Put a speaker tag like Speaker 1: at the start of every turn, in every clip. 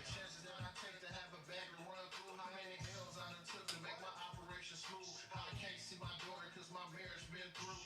Speaker 1: chances that I take to have a bag to run through. How many L's I done took to make my operation smooth. How I can't see my daughter cause my marriage been through.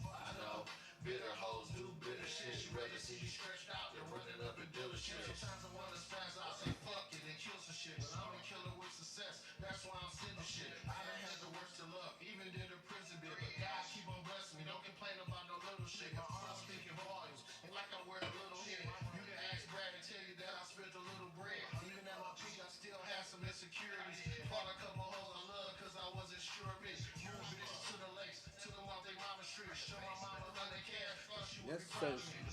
Speaker 1: I know bitter hoes do bitter shit. She rather see me stretched out than running up a dealership. Sometimes I wanna spaz out, say fuck it and kill some shit. But I'm a killer with success, that's why I'm sending shit. I done had the worst of luck, even did a prison bit. But God keep on blessing me, don't complain about no little shit. My arms speaking volumes, ain't like I wear a little hit. You can ask Brad and tell you that I spent a little bread. Even at my peak, I still had some insecurities. Fought a couple hoes I love cause I wasn't sure of it. Moved bitches to the lakes, took them off their mama street. Show my mama 100 cash, thought she would be proud of me.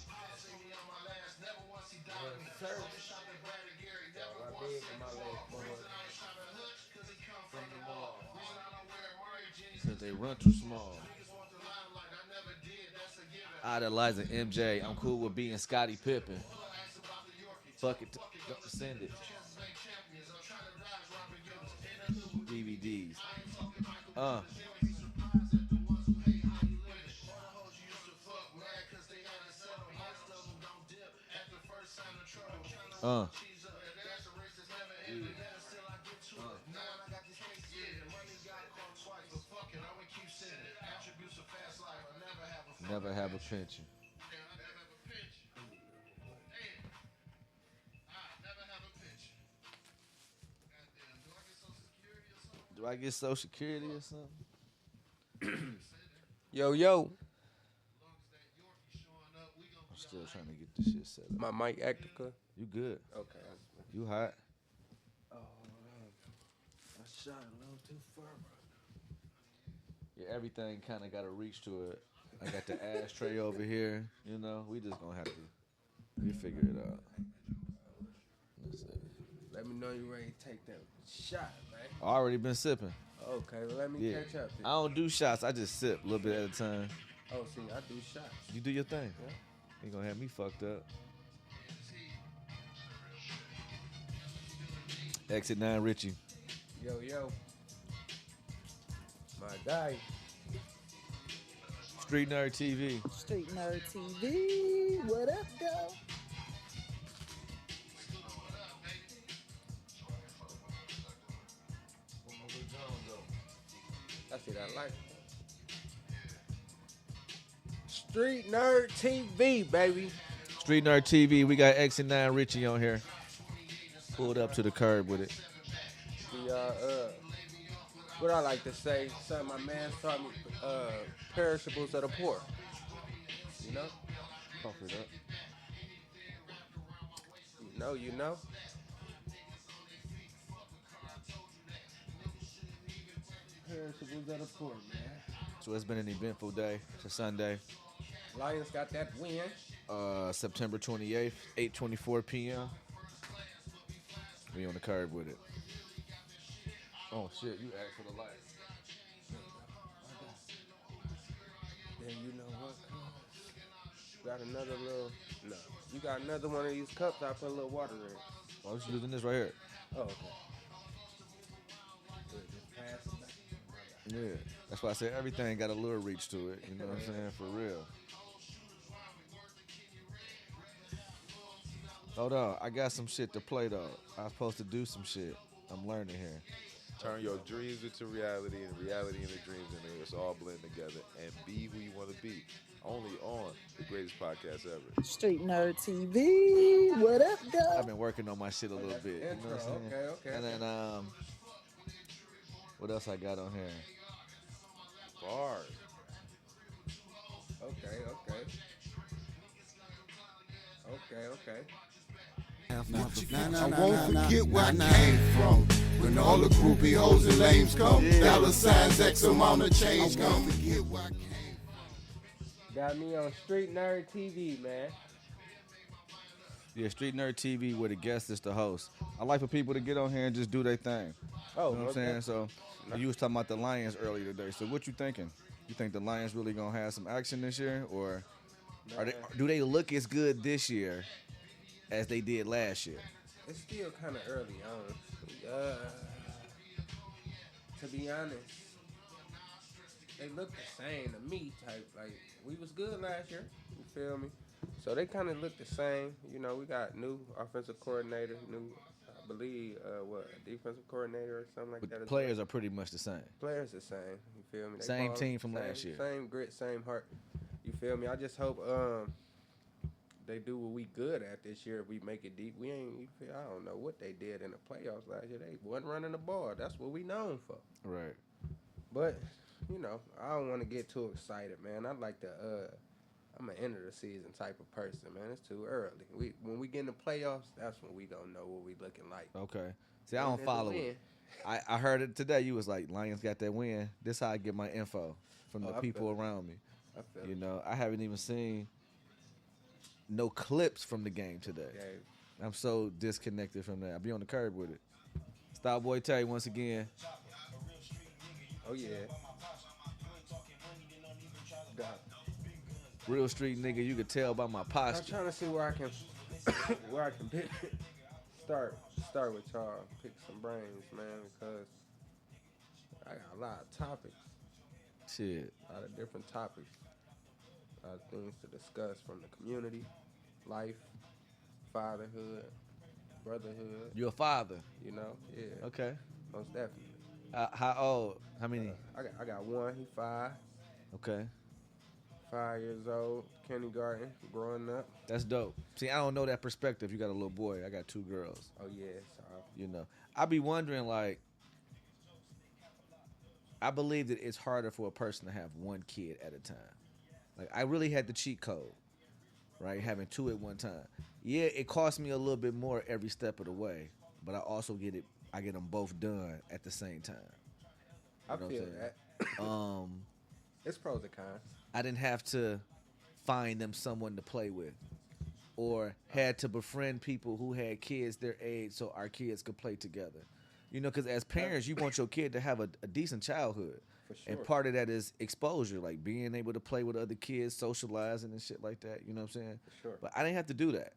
Speaker 1: See me on my last, never once he doubted me. Only shot at Brad and Gary, never once said the wall. Reason I ain't shot at Hood, cause he come from the mall. Reason I don't wear Murray jeans,
Speaker 2: Cause they run too small.
Speaker 1: niggas want the limelight, I never did, that's a given.
Speaker 2: Idolizing MJ. I'm cool with being Scottie Pippen.
Speaker 1: Ask about the Yorkie,
Speaker 2: Fuck it. Don't send it.
Speaker 1: chances ain't champions, I'm trying to dodge Robin Givens. Ain't a new
Speaker 2: DVDs.
Speaker 1: I ain't talking Michael Jordan. Be surprised at the ones who hate how you living. All the hoes you used to fuck mad cause they had a settle. Most of them don't dip at the first sign of trouble. Cheese up, that's a race that's never ending. Still I get to it. Knowing I got this case getting. Money got caught twice, but fuck it, I'ma keep sending. Attributes of fast life, I never have a
Speaker 2: Never have a pension.
Speaker 1: I never have a pinch. Damn. I never have a pinch. Goddamn, do I get social security or something?
Speaker 2: Do I get Social Security or something?
Speaker 3: Yo,
Speaker 1: As long as that Yorkie showing up, we gonna
Speaker 2: I'm
Speaker 1: be
Speaker 2: still trying to get this shit set up.
Speaker 3: my mic actica.
Speaker 2: You good?
Speaker 3: Okay.
Speaker 2: You hot?
Speaker 3: Oh, I shot a little too far.
Speaker 2: Yeah, everything kind of got to reach to it. I got the ashtray over here. You know, we just gonna have to. We figure it out. Let's see.
Speaker 3: Let me know you ready to take that shot, man.
Speaker 2: I already been sipping.
Speaker 3: Okay, well, let me
Speaker 2: Yeah.
Speaker 3: catch up.
Speaker 2: I don't do shots. I just sip a little bit at a time.
Speaker 3: Oh, see, I do shots.
Speaker 2: You do your thing. You gonna have me fucked up. Exit 9 Richy.
Speaker 3: Yo. My guy.
Speaker 2: Street Nerd TV.
Speaker 4: Street Nerd TV. What up, though?
Speaker 3: That's it, I like it. Street Nerd TV, baby.
Speaker 2: Street Nerd TV. We got Exit 9 Richy on here. Pulled up to the curb with it.
Speaker 3: What I like to say, son, my man taught me perishables of the poor. You know?
Speaker 2: Pump it up.
Speaker 3: You know? Perishables of the poor, man.
Speaker 2: So it's been an eventful day. It's a Sunday.
Speaker 3: Lions got that win.
Speaker 2: September 28th, 8:24 p.m. We on the curb with it. Oh shit, you asked for the light.
Speaker 3: Then you know what? Got another little. No. You got another one of these cups. I put a little water in it.
Speaker 2: Why was you using this right here?
Speaker 3: Oh, okay. Good, just pass it back.
Speaker 2: Yeah. That's why I said everything got a little reach to it. You know what I'm saying? For real. Hold on. I got some shit to play though. I was supposed to do some shit. I'm learning here.
Speaker 5: Turn your dreams into reality and reality into dreams, and it's all blend together. And be who you want to be. Only on the greatest podcast ever.
Speaker 4: Street Nerd TV. What up,
Speaker 2: I've
Speaker 4: though?
Speaker 2: been working on my shit a little bit. You know what I'm saying?
Speaker 3: Okay.
Speaker 2: And then what else I got on here?
Speaker 5: Bars.
Speaker 3: Okay.
Speaker 6: I won't forget where I came from. When all the groupie hoes and lames come, dollar signs, X amount of change come. I won't forget where I came from.
Speaker 3: Got me on Street Nerd TV, man.
Speaker 2: Yeah, Street Nerd TV, where the guest is the host. I like for people to get on here and just do their thing.
Speaker 3: Oh,
Speaker 2: You know what I'm
Speaker 3: okay.
Speaker 2: saying? So you was talking about the Lions earlier today. So what you thinking? You think the Lions really gonna have some action this year, or do they look as good this year as they did last year?
Speaker 3: It's still kind of early on. To be honest, they look the same to me. Type like we was good last year. You feel me? So they kind of look the same. You know, we got new offensive coordinator, new believe, a defensive coordinator or something like
Speaker 2: But
Speaker 3: that.
Speaker 2: the
Speaker 3: as
Speaker 2: players
Speaker 3: well.
Speaker 2: are pretty much the same.
Speaker 3: Players the same. You feel me? They
Speaker 2: Same
Speaker 3: ball-
Speaker 2: team from
Speaker 3: same-
Speaker 2: last year.
Speaker 3: Same grit, same heart. You feel me? I just hope they do what we good at this year. We make it deep. We ain't. You feel, I don't know what they did in the playoffs last year. They wasn't running the ball. That's what we known for.
Speaker 2: Right.
Speaker 3: But you know, I don't want to get too excited, man. I'd like to. I'm an end of the season type of person, man. It's too early. When we get in the playoffs, that's when we gonna know what we looking like.
Speaker 2: Okay. See, I
Speaker 3: Win
Speaker 2: don't
Speaker 3: is a
Speaker 2: follow
Speaker 3: win.
Speaker 2: it. I heard it today. You was like, Lions got that win. This how I get my info from the
Speaker 3: I
Speaker 2: people
Speaker 3: feel it.
Speaker 2: around me.
Speaker 3: I feel
Speaker 2: You
Speaker 3: it.
Speaker 2: know, I haven't even seen no clips from the game today.
Speaker 3: Yeah.
Speaker 2: I'm so disconnected from that. I'll be on the curb with it. Starboy Terry once again.
Speaker 3: Oh yeah. God.
Speaker 2: Real street nigga, you could tell by my
Speaker 3: I'm
Speaker 2: posture.
Speaker 3: trying to see where I can pick, start with y'all. Pick some brains, man, because I got a lot of topics,
Speaker 2: Shit.
Speaker 3: a lot of different topics, a lot of things to discuss from the community, life, fatherhood, brotherhood.
Speaker 2: You a father.
Speaker 3: You know, yeah,
Speaker 2: Okay.
Speaker 3: most definitely.
Speaker 2: How old? How many?
Speaker 3: I got one. He 5
Speaker 2: Okay.
Speaker 3: 5 years old, kindergarten, growing up.
Speaker 2: That's dope. See, I don't know that perspective. You got a little boy. I got 2 girls.
Speaker 3: Oh yeah, so
Speaker 2: You know, I be wondering, like, I believe that it's harder for a person to have one kid at a time. Like, I really had the cheat code, right? Having 2 at one time. Yeah, it cost me a little bit more every step of the way, but I also get it. I get them both done at the same time.
Speaker 3: I
Speaker 2: You know what I'm
Speaker 3: feel
Speaker 2: saying?
Speaker 3: that. It's pros and cons.
Speaker 2: I didn't have to find them someone to play with, or had to befriend people who had kids their age so our kids could play together. You know, because as parents, you want your kid to have a decent childhood.
Speaker 3: For sure.
Speaker 2: And part of that is exposure, like being able to play with other kids, socializing and shit like that. You know what I'm saying?
Speaker 3: For sure.
Speaker 2: But I didn't have to do that.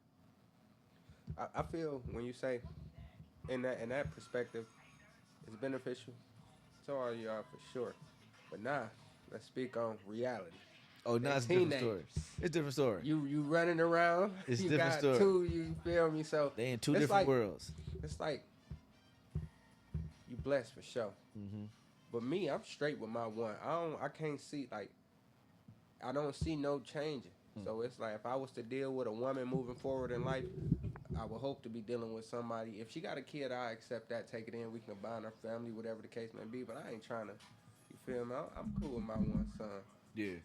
Speaker 3: I feel when you say in that perspective, it's beneficial to all y'all for sure. But nah, let's speak on reality.
Speaker 2: Oh, no,
Speaker 3: They
Speaker 2: it's a different
Speaker 3: teenagers.
Speaker 2: story. It's a different story.
Speaker 3: You running around.
Speaker 2: It's a
Speaker 3: you
Speaker 2: different
Speaker 3: got
Speaker 2: story.
Speaker 3: 2. You feel me? So
Speaker 2: They in 2
Speaker 3: it's
Speaker 2: different
Speaker 3: like,
Speaker 2: worlds.
Speaker 3: It's like you blessed for sure.
Speaker 2: Mm-hmm.
Speaker 3: But me, I'm straight with my one. I can't see like. I don't see no changing. So it's like if I was to deal with a woman moving forward in life, I would hope to be dealing with somebody. If she got a kid, I accept that, take it in. We can combine our family, whatever the case may be. But I ain't trying to. You feel me? I'm cool with my one son.
Speaker 2: Yeah.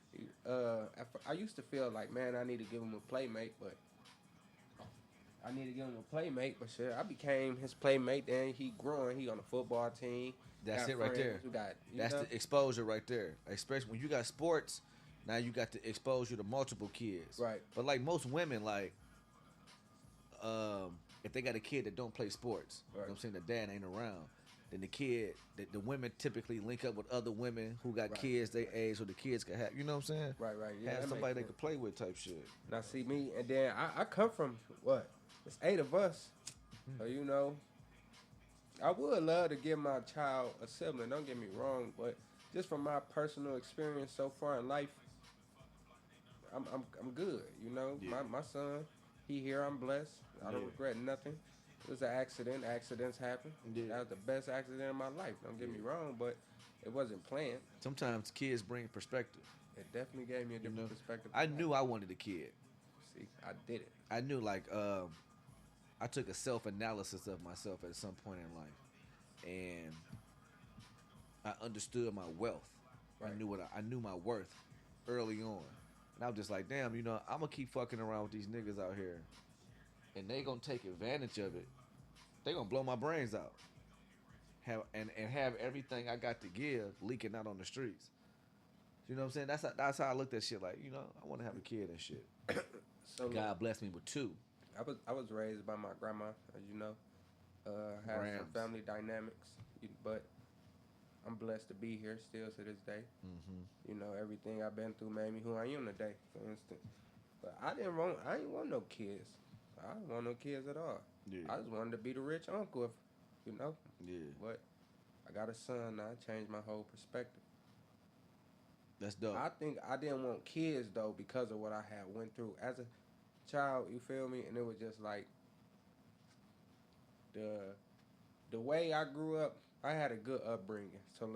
Speaker 3: I used to feel like, man, I need to give him a playmate, but shit, I became his playmate. Then he growing. He on the football team.
Speaker 2: That's
Speaker 3: Got
Speaker 2: it right
Speaker 3: friends
Speaker 2: there.
Speaker 3: who got,
Speaker 2: That's the exposure right there. Especially when you got sports, now you got to expose you to multiple kids.
Speaker 3: Right.
Speaker 2: But like most women, like, if they got a kid that don't play sports, you know what I'm saying, the dad ain't around, then the women typically link up with other women who got kids their age, so the kids can have, you know what I'm saying?
Speaker 3: Right. Yeah,
Speaker 2: have
Speaker 3: that
Speaker 2: somebody they
Speaker 3: makes
Speaker 2: could play with type shit.
Speaker 3: Now see me, and then I come from what? It's 8 of us. So you know, I would love to give my child a sibling. Don't get me wrong, but just from my personal experience so far in life, I'm good. You know,
Speaker 2: Yeah.
Speaker 3: my son, he here. I'm blessed. I don't
Speaker 2: Yeah.
Speaker 3: regret nothing. It was an accident. Accidents happen.
Speaker 2: Yeah.
Speaker 3: That was the best accident in my life. Don't get me wrong, but it wasn't planned.
Speaker 2: Sometimes kids bring perspective.
Speaker 3: It definitely gave me a different
Speaker 2: know,
Speaker 3: perspective.
Speaker 2: I knew I wanted a kid.
Speaker 3: See, I did it.
Speaker 2: I knew, like, I took a self-analysis of myself at some point in life, and I understood my wealth.
Speaker 3: Right.
Speaker 2: I knew my worth early on, and I was just like, damn, you know, I'm gonna keep fucking around with these niggas out here, and they gonna take advantage of it. They gonna blow my brains out. Have everything I got to give leaking out on the streets. You know what I'm saying? That's how I looked at shit. Like, you know, I want to have a kid and shit.
Speaker 3: So
Speaker 2: God blessed me with 2.
Speaker 3: I was raised by my grandma, as you know. Had some
Speaker 2: Rams.
Speaker 3: family dynamics, but I'm blessed to be here still to this day.
Speaker 2: Mm-hmm.
Speaker 3: You know, everything I've been through made me who I am today, for instance. But I ain't want no kids. I didn't want no kids at all.
Speaker 2: Yeah.
Speaker 3: I just wanted to be the rich uncle, you know.
Speaker 2: Yeah.
Speaker 3: But I got a son now. I changed my whole perspective.
Speaker 2: That's dope.
Speaker 3: I think I didn't want kids though because of what I had went through as a child. You feel me? And it was just like the way I grew up, I had a good upbringing. So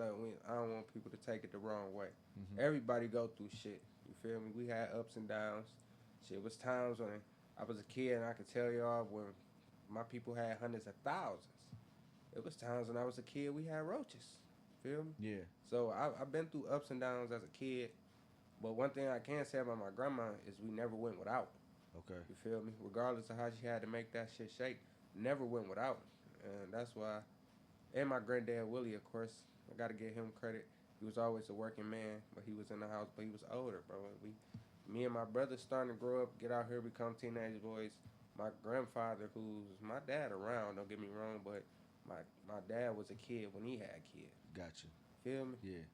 Speaker 3: I don't want people to take it the wrong way.
Speaker 2: Mhm.
Speaker 3: Everybody go through shit. You feel me? We had ups and downs. Shit was times when I was a kid and I could tell y'all when my people had hundreds of thousands. It was times when I was a kid we had roaches. Feel me?
Speaker 2: Yeah.
Speaker 3: So I've been through ups and downs as a kid. But one thing I can say about my grandma is we never went without.
Speaker 2: Okay.
Speaker 3: You feel me? Regardless of how she had to make that shit shake, never went without. And that's why. And my granddad Willie, of course, I gotta give him credit. He was always a working man, but he was in the house, but he was older, bro. Me and my brother starting to grow up, get out here, become teenage boys. My grandfather, who's my dad around, don't get me wrong, but my dad was a kid when he had kids.
Speaker 2: Gotcha.
Speaker 3: Feel me?
Speaker 2: Yeah.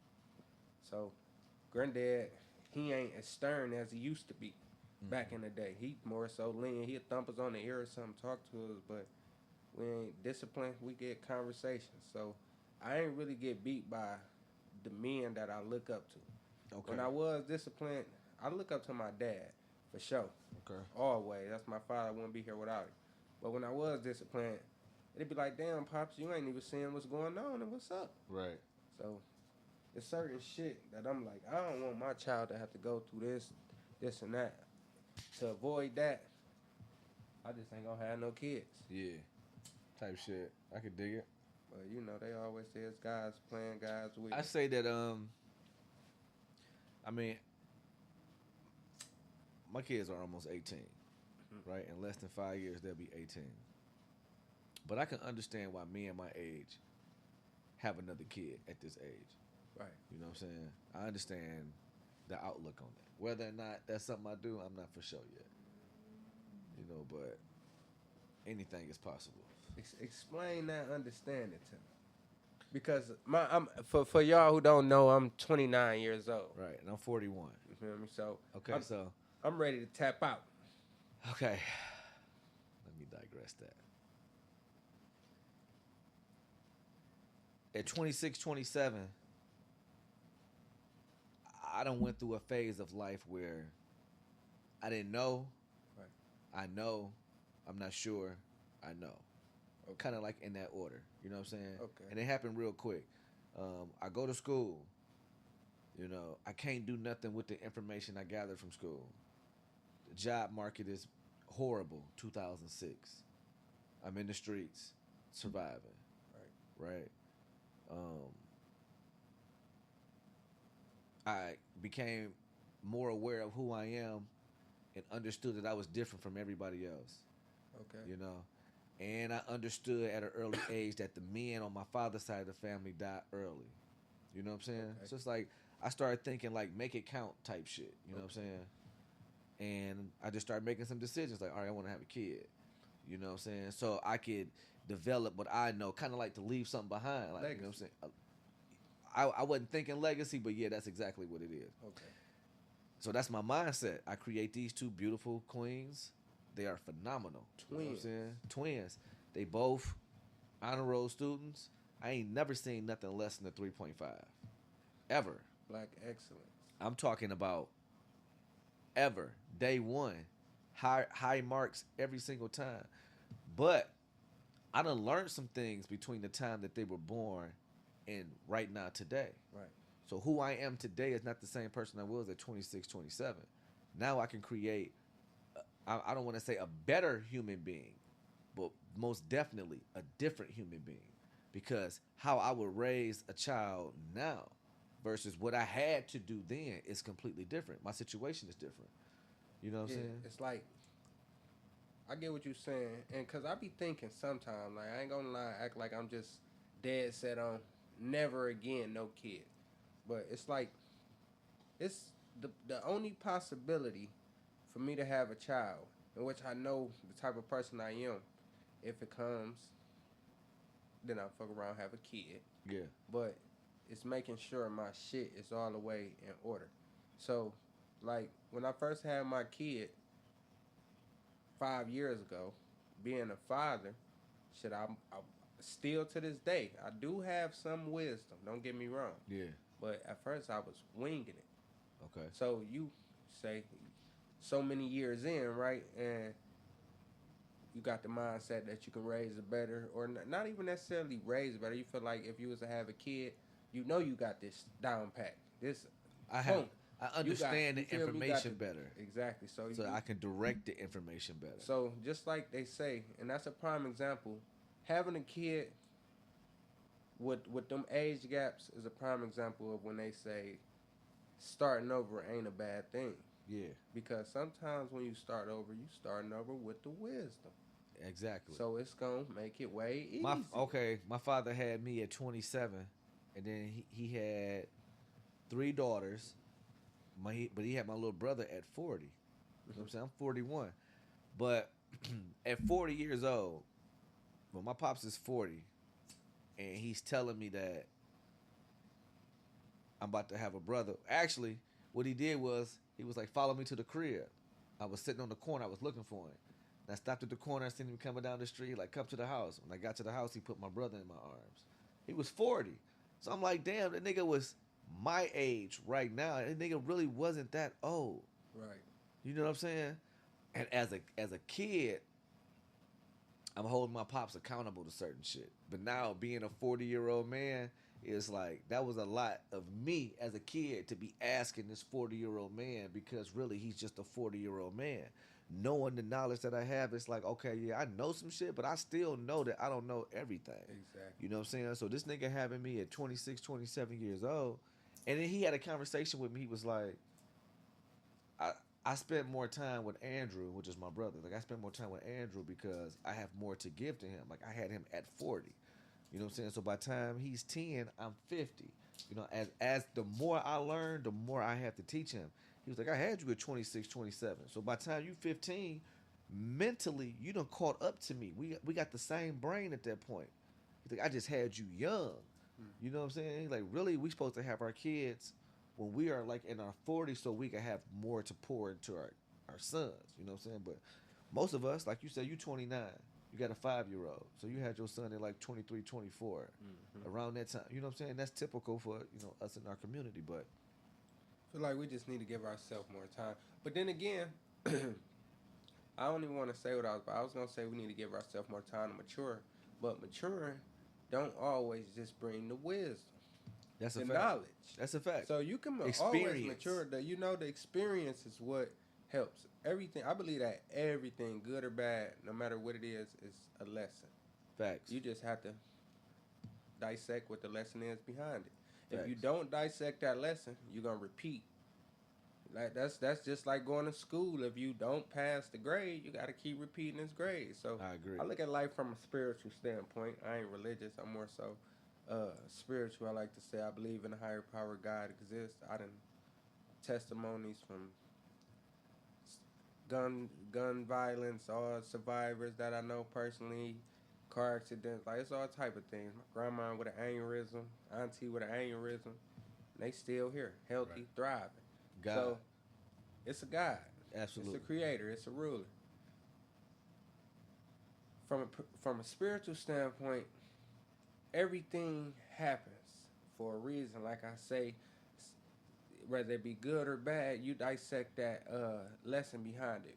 Speaker 3: So, granddad, he ain't as stern as he used to be back in the day. He more so lean. He'd thump us on the ear or something, talk to us, but we ain't disciplined. We get conversations. So, I ain't really get beat by the men that I look up to.
Speaker 2: Okay.
Speaker 3: When I was disciplined, I look up to my dad, for sure.
Speaker 2: Okay.
Speaker 3: Always. That's my father. I wouldn't be here without him. But when I was disciplined, it'd be like, damn, Pops, you ain't even seeing what's going on and what's up.
Speaker 2: Right.
Speaker 3: So, it's certain shit that I'm like, I don't want my child to have to go through this and that. To avoid that, I just ain't gonna have no kids.
Speaker 2: Yeah. Type shit. I could dig it.
Speaker 3: But you know, they always say it's God's plan, God's will.
Speaker 2: I say that I mean, my kids are almost 18, right? In less than 5 years, they'll be 18. But I can understand why me and my age have another kid at this age.
Speaker 3: Right.
Speaker 2: You know what I'm saying? I understand the outlook on that. Whether or not that's something I do, I'm not for sure yet. You know, but anything is possible.
Speaker 3: Explain that understanding to me. Because for y'all who don't know, I'm 29 years old.
Speaker 2: Right, and I'm 41.
Speaker 3: You feel me? So
Speaker 2: Okay,
Speaker 3: I'm ready to tap out.
Speaker 2: Okay. Let me digress that. At 26, 27, I done went through a phase of life where I didn't know.
Speaker 3: Right.
Speaker 2: I know. I'm not sure. I know.
Speaker 3: Okay.
Speaker 2: Kind of like in that order. You know what I'm saying?
Speaker 3: Okay.
Speaker 2: And it happened real quick. I go to school. You know, I can't do nothing with the information I gathered from school. The job market is horrible, 2006. I'm in the streets, surviving. Right? I became more aware of who I am and understood that I was different from everybody else.
Speaker 3: Okay.
Speaker 2: You know? And I understood at an early age that the men on my father's side of the family died early. You know what I'm saying?
Speaker 3: Okay.
Speaker 2: So it's like I started thinking like make it count type shit. You know what I'm saying? And I just started making some decisions like, all right, I want to have a kid. You know what I'm saying? So I could develop what I know, kind of like to leave something behind. Like,
Speaker 3: legacy.
Speaker 2: you know what I'm saying? I wasn't thinking legacy, but yeah, that's exactly what it is.
Speaker 3: Okay.
Speaker 2: So that's my mindset. I create these two beautiful queens. They are phenomenal.
Speaker 3: Twins.
Speaker 2: You know what I'm saying? Twins. They both honor roll students. I ain't never seen nothing less than a 3.5. Ever.
Speaker 3: Black excellence.
Speaker 2: I'm talking about ever. Day one. High marks every single time. But I done learned some things between the time that they were born and right now today.
Speaker 3: Right.
Speaker 2: So who I am today is not the same person I was at 26, 27. Now I can create, I don't want to say a better human being, but most definitely a different human being. Because how I would raise a child now versus what I had to do then is completely different. My situation is different. You know what I'm saying?
Speaker 3: It's like, I get what you're saying. And because I be thinking sometimes, like, I ain't going to lie, act like I'm just dead set on never again, no kid. But it's like, it's the only possibility for me to have a child, in which I know the type of person I am. If it comes, then I'll fuck around, have a kid.
Speaker 2: Yeah.
Speaker 3: But it's making sure my shit is all the way in order. So, like, when I first had my kid 5 years ago, being a father, shit, I still to this day, I do have some wisdom. Don't get me wrong.
Speaker 2: Yeah.
Speaker 3: But at first, I was winging it.
Speaker 2: Okay.
Speaker 3: So you say so many years in, right? And you got the mindset that you can raise it better, or not even necessarily raise it better. You feel like if you was to have a kid, you know you got this down pat. This,
Speaker 2: I have
Speaker 3: boom,
Speaker 2: I
Speaker 3: you got,
Speaker 2: understand
Speaker 3: you
Speaker 2: the
Speaker 3: feel me? You got
Speaker 2: information
Speaker 3: the-
Speaker 2: better,
Speaker 3: Exactly. So
Speaker 2: so
Speaker 3: you,
Speaker 2: I can direct the information better.
Speaker 3: so just like they say, and that's a prime example. Having a kid with them age gaps is a prime example of when they say starting over ain't a bad thing.
Speaker 2: Yeah,
Speaker 3: Because sometimes when you start over, you starting over with the wisdom.
Speaker 2: exactly.
Speaker 3: So it's gonna make it way easier.
Speaker 2: My father had me at 27, and then he had 3 daughters. But he had my little brother at 40. You know what I'm saying? I'm 41. But at 40 years old, well, my pops is 40, and he's telling me that I'm about to have a brother. Actually, what he did was he was like, follow me to the crib. I was sitting on the corner. I was looking for him. And I stopped at the corner. I seen him coming down the street. Like, come to the house. When I got to the house, he put my brother in my arms. He was 40. So I'm like, damn, that nigga was my age right now. That nigga really wasn't that old.
Speaker 3: Right.
Speaker 2: You know what I'm saying? And as a kid, I'm holding my pops accountable to certain shit. But now being a 40-year-old man is like, that was a lot of me as a kid to be asking this 40-year-old man, because really he's just a 40-year-old man. Knowing the knowledge that I have, it's like, okay, yeah, I know some shit, but I still know that I don't know everything.
Speaker 3: Exactly.
Speaker 2: You know what I'm saying? So this nigga having me at 26, 27 years old, and then he had a conversation with me. He was like, I spent more time with Andrew, which is my brother. Like, I spent more time with Andrew because I have more to give to him. Like, I had him at 40. You know what I'm saying? So by the time he's 10, I'm 50. You know, as the more I learn, the more I have to teach him. He was like, I had you at 26, 27. So by the time you 15, mentally, you done caught up to me. We got the same brain at that point. He's like, I just had you young. You know what I'm saying? He's like, really, we supposed to have our kids when we are like in our 40s, so we can have more to pour into our sons. You know what I'm saying? But most of us, like you said, you 29. You got a 5-year-old. So you had your son at like 23, 24. Around that time. You know what I'm saying? That's typical for, you know, us in our community. But
Speaker 3: I feel like we just need to give ourselves more time. But then again, I don't even want to say what I was going to say we need to give ourselves more time to mature. But maturing don't always just bring the wisdom.
Speaker 2: that's a
Speaker 3: the
Speaker 2: fact.
Speaker 3: knowledge.
Speaker 2: That's a fact.
Speaker 3: So you can always
Speaker 2: Experience.
Speaker 3: mature. The experience is what helps. Everything. I believe that everything, good or bad, no matter what it is a lesson.
Speaker 2: Facts.
Speaker 3: You just have to dissect what the lesson is behind it. If you
Speaker 2: Facts.
Speaker 3: don't dissect that lesson, you're gonna repeat. Like that's just like going to school. If you don't pass the grade, you gotta keep repeating this grade. So
Speaker 2: I agree.
Speaker 3: I look at life from a spiritual standpoint. I ain't religious. I'm more so spiritual. I like to say I believe in a higher power. God exists. I done testimonies from gun violence, all survivors that I know personally, car accidents, like it's all type of things. My grandma with an aneurysm, auntie with an aneurysm, they still here, healthy, thriving.
Speaker 2: God.
Speaker 3: So it's a God.
Speaker 2: Absolutely.
Speaker 3: It's a creator. It's a ruler. From a spiritual standpoint, everything happens for a reason. Like I say, whether it be good or bad, you dissect that lesson behind it.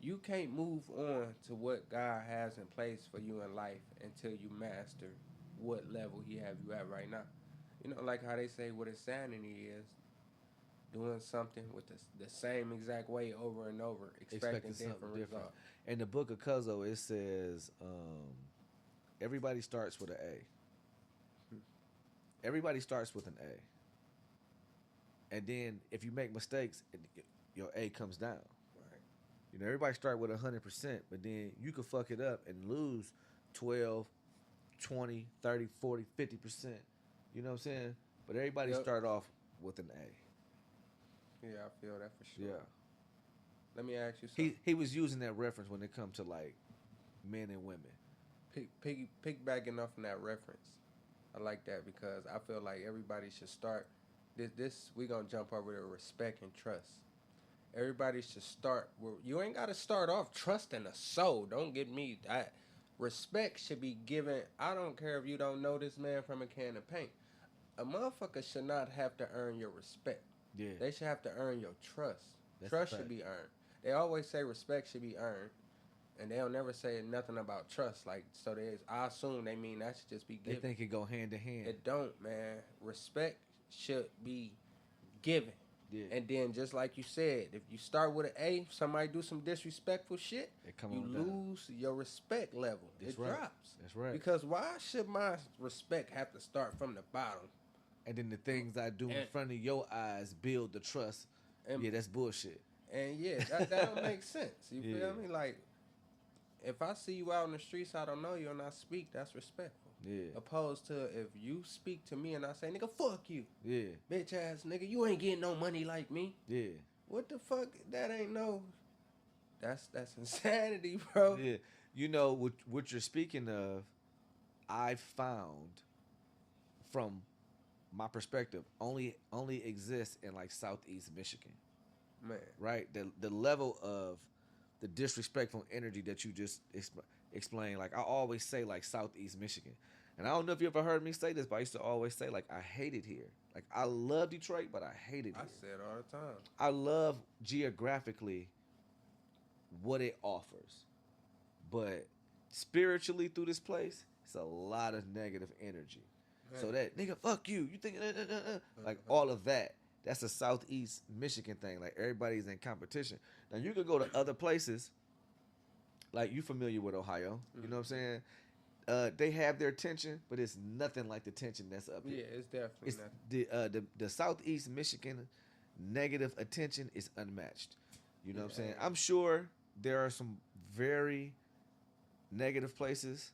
Speaker 3: You can't move on to what God has in place for you in life until you master what level He have you at right now. You know, like how they say what insanity is, doing something with the same exact way over and over, expecting different results.
Speaker 2: In the book of Cuzzo, it says everybody starts with an A. Everybody starts with an A. And then if you make mistakes, your A comes down.
Speaker 3: Right.
Speaker 2: You know, everybody start with 100%, but then you could fuck it up and lose 12, 20, 30, 40, 50%. You know what I'm saying? But everybody start off with an A.
Speaker 3: Yeah, I feel that for sure.
Speaker 2: Yeah.
Speaker 3: Let me ask you something.
Speaker 2: He was using that reference when it comes to like men and women.
Speaker 3: Piggybacking off from that reference. I like that because I feel like everybody should start this we gonna jump over to respect and trust. Everybody should start where you ain't gotta start off trusting a soul. Don't get me that respect should be given. I don't care if you don't know this man from a can of paint. A motherfucker should not have to earn your respect.
Speaker 2: Yeah.
Speaker 3: They should have to earn your trust.
Speaker 2: That's
Speaker 3: Trust
Speaker 2: a
Speaker 3: should
Speaker 2: fact.
Speaker 3: be earned. They always say respect should be earned. And they'll never say nothing about trust. Like, so I assume they mean that should just be
Speaker 2: They
Speaker 3: given.
Speaker 2: think it go hand in hand.
Speaker 3: It don't, man. Respect should be given.
Speaker 2: Yeah.
Speaker 3: And then, just like you said, if you start with an A, somebody do some disrespectful shit, you
Speaker 2: on down.
Speaker 3: lose your respect level.
Speaker 2: That's
Speaker 3: it
Speaker 2: right.
Speaker 3: drops.
Speaker 2: That's right.
Speaker 3: Because why should my respect have to start from the bottom?
Speaker 2: And then the things I do in front of your eyes build the trust. Yeah, that's bullshit.
Speaker 3: And yeah, that don't make sense. You
Speaker 2: Yeah.
Speaker 3: feel me? Like, if I see you out in the streets, I don't know you, and I speak, that's respectful.
Speaker 2: Yeah.
Speaker 3: Opposed to if you speak to me and I say, nigga, fuck you.
Speaker 2: Yeah.
Speaker 3: Bitch ass nigga, you ain't getting no money like me.
Speaker 2: Yeah.
Speaker 3: What the fuck? That ain't no. That's insanity, bro.
Speaker 2: Yeah. You know what you're speaking of, I found from my perspective only exists in like Southeast Michigan.
Speaker 3: Man.
Speaker 2: Right? The level of the disrespectful energy that you just explained, like I always say like Southeast Michigan. And I don't know if you ever heard me say this, but I used to always say like I hate it here. Like I love Detroit, but I hate it here.
Speaker 3: I say it all the time.
Speaker 2: I love geographically what it offers. But spiritually through this place, it's a lot of negative energy. Man. So that nigga, fuck you. You think like all of that. That's a Southeast Michigan thing. Like everybody's in competition. Now you could go to other places. Like you familiar with Ohio. You know what I'm saying? They have their tension, but it's nothing like the tension that's up here.
Speaker 3: Yeah, it's definitely
Speaker 2: not. The Southeast Michigan negative attention is unmatched. You know what I'm saying? I'm sure there are some very negative places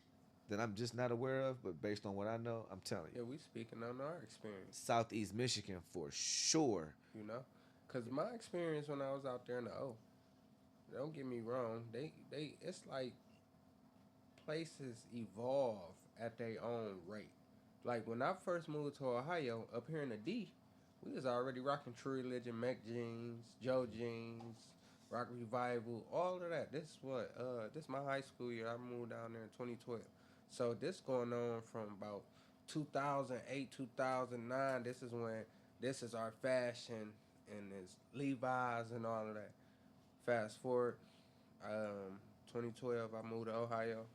Speaker 2: that I'm just not aware of, but based on what I know, I'm telling you.
Speaker 3: Yeah, we speaking on our experience.
Speaker 2: Southeast Michigan for sure.
Speaker 3: You know? Because my experience when I was out there in the O, don't get me wrong, they it's like places evolve at their own rate. Like when I first moved to Ohio, up here in the D, we was already rocking True Religion, Mech Jeans, Joe Jeans, Rock Revival, all of that. This my high school year. I moved down there in 2012. So this going on from about 2008, 2009. This is our fashion and it's Levi's and all of that. Fast forward, 2012, I moved to Ohio.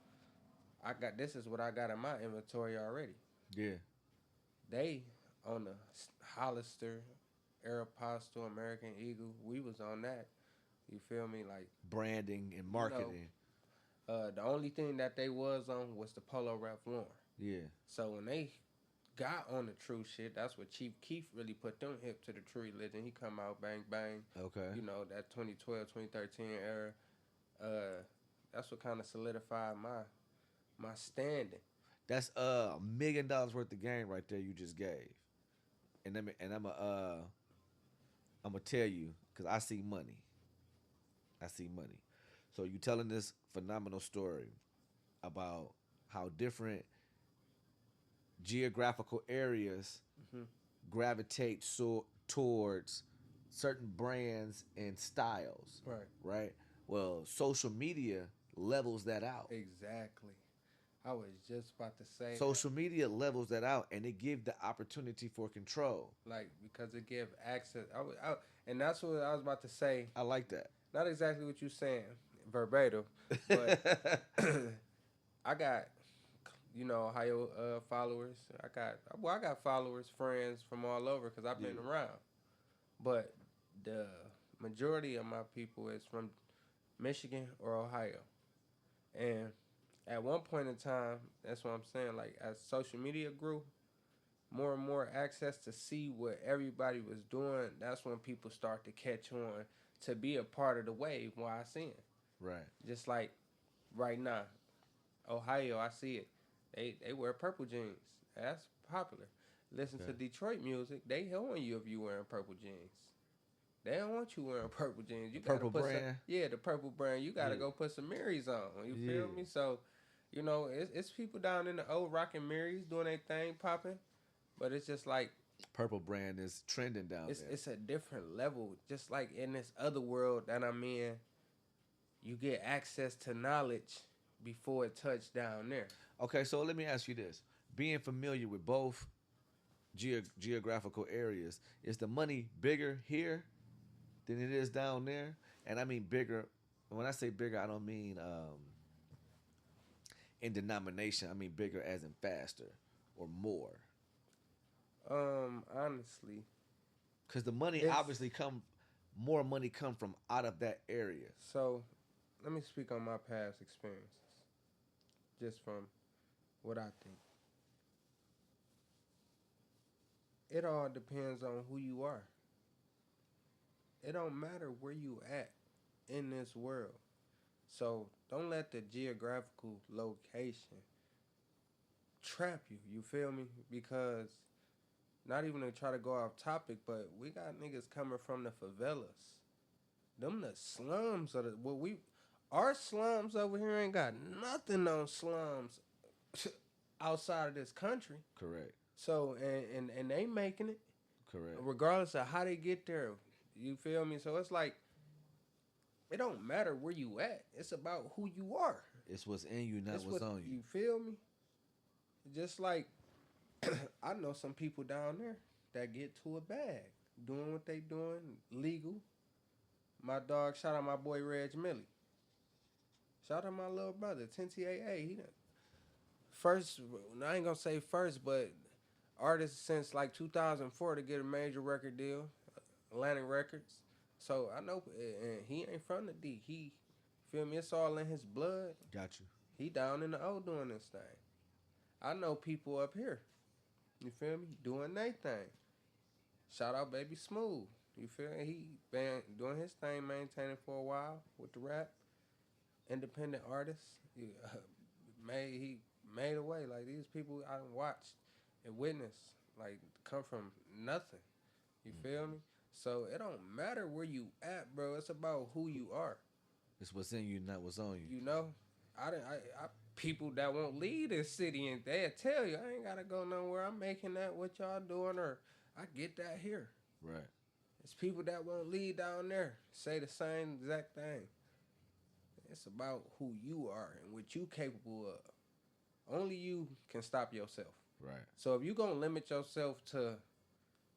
Speaker 3: This is what I got in my inventory already.
Speaker 2: Yeah.
Speaker 3: They on the Hollister, Aeropostale, American Eagle. We was on that. You feel me? Like
Speaker 2: branding and marketing.
Speaker 3: The only thing that they was on was the Polo Ralph Lauren.
Speaker 2: Yeah.
Speaker 3: So when they got on the true shit, that's what Chief Keef really put them hip to the True Religion. He come out bang bang.
Speaker 2: Okay.
Speaker 3: You know, that 2012, 2013 era. That's what kind of solidified my standing.
Speaker 2: That's $1 million worth of game right there you just gave. And I'm gonna tell you, cause I see money. So you telling this phenomenal story about how different geographical areas gravitate towards certain brands and styles. Right? Well, social media levels that out.
Speaker 3: Exactly. I was just about to say
Speaker 2: social media levels that out, and it gives the opportunity for control.
Speaker 3: Like, because it gives access. And that's what I was about to say.
Speaker 2: I like that.
Speaker 3: Not exactly what you're saying, verbatim, but I got, Ohio followers. I got followers, friends from all over because I've been around. But the majority of my people is from Michigan or Ohio. And at one point in time, that's what I'm saying, like as social media grew, more and more access to see what everybody was doing, that's when people start to catch on to be a part of the wave while I see it.
Speaker 2: Right.
Speaker 3: Just like right now, Ohio, I see it. They wear purple jeans. That's popular. Listen to Detroit music, they on you if you wearing purple jeans. They don't want you wearing purple jeans. You
Speaker 2: purple
Speaker 3: gotta put
Speaker 2: brand.
Speaker 3: the purple brand. You gotta go put some Marys on. You feel me? So, it's people down in the O rocking Marys doing their thing, popping. But it's just like
Speaker 2: purple brand is trending down there.
Speaker 3: It's a different level. Just like in this other world that I'm in, you get access to knowledge before it touched down there.
Speaker 2: Okay, so let me ask you this: being familiar with both geographical areas, is the money bigger here than it is down there? And I mean bigger when I say bigger, I don't mean in denomination. I mean bigger as in faster or more.
Speaker 3: Honestly,
Speaker 2: Because the money
Speaker 3: It's-
Speaker 2: obviously more money come from out of that area.
Speaker 3: so let me speak on my past experiences, just from what I think. It all depends on who you are. It don't matter where you at in this world. So don't let the geographical location trap you. You feel me? Because not even to try to go off topic, but we got niggas coming from the favelas. Them the slums of our slums over here ain't got nothing on slums outside of this country.
Speaker 2: Correct.
Speaker 3: So and they making it
Speaker 2: Correct.
Speaker 3: regardless of how they get there. You feel me? So it's like it don't matter where you at. It's about who you are.
Speaker 2: It's what's in you, not
Speaker 3: It's
Speaker 2: what's on you.
Speaker 3: You feel me? Just like I know some people down there that get to a bag, doing what they doing, legal. My dog, shout out my boy Reg Millie. Shout out my little brother, 10TAA. He done first, I ain't gonna say first, but artist since like 2004 to get a major record deal, Atlantic Records. So I know, and he ain't from the D. He, feel me? It's all in his blood.
Speaker 2: Got you.
Speaker 3: He down in the O doing this thing. I know people up here. You feel me? Doing their thing. Shout out Baby Smooth. You feel me? He been doing his thing, maintaining for a while with the rap. Independent artist. He made a way. Like these people I done watched and witnessed, like come from nothing. You feel me? So it don't matter where you at, bro. It's about who you are.
Speaker 2: It's what's in you, not what's on you.
Speaker 3: You know, I people that won't leave this city and they'll tell you I ain't gotta go nowhere. I'm making that what y'all doing, or I get that here.
Speaker 2: Right.
Speaker 3: It's people that won't leave down there say the same exact thing. It's about who you are and what you capable of. Only you can stop yourself.
Speaker 2: Right.
Speaker 3: So if you gonna limit yourself to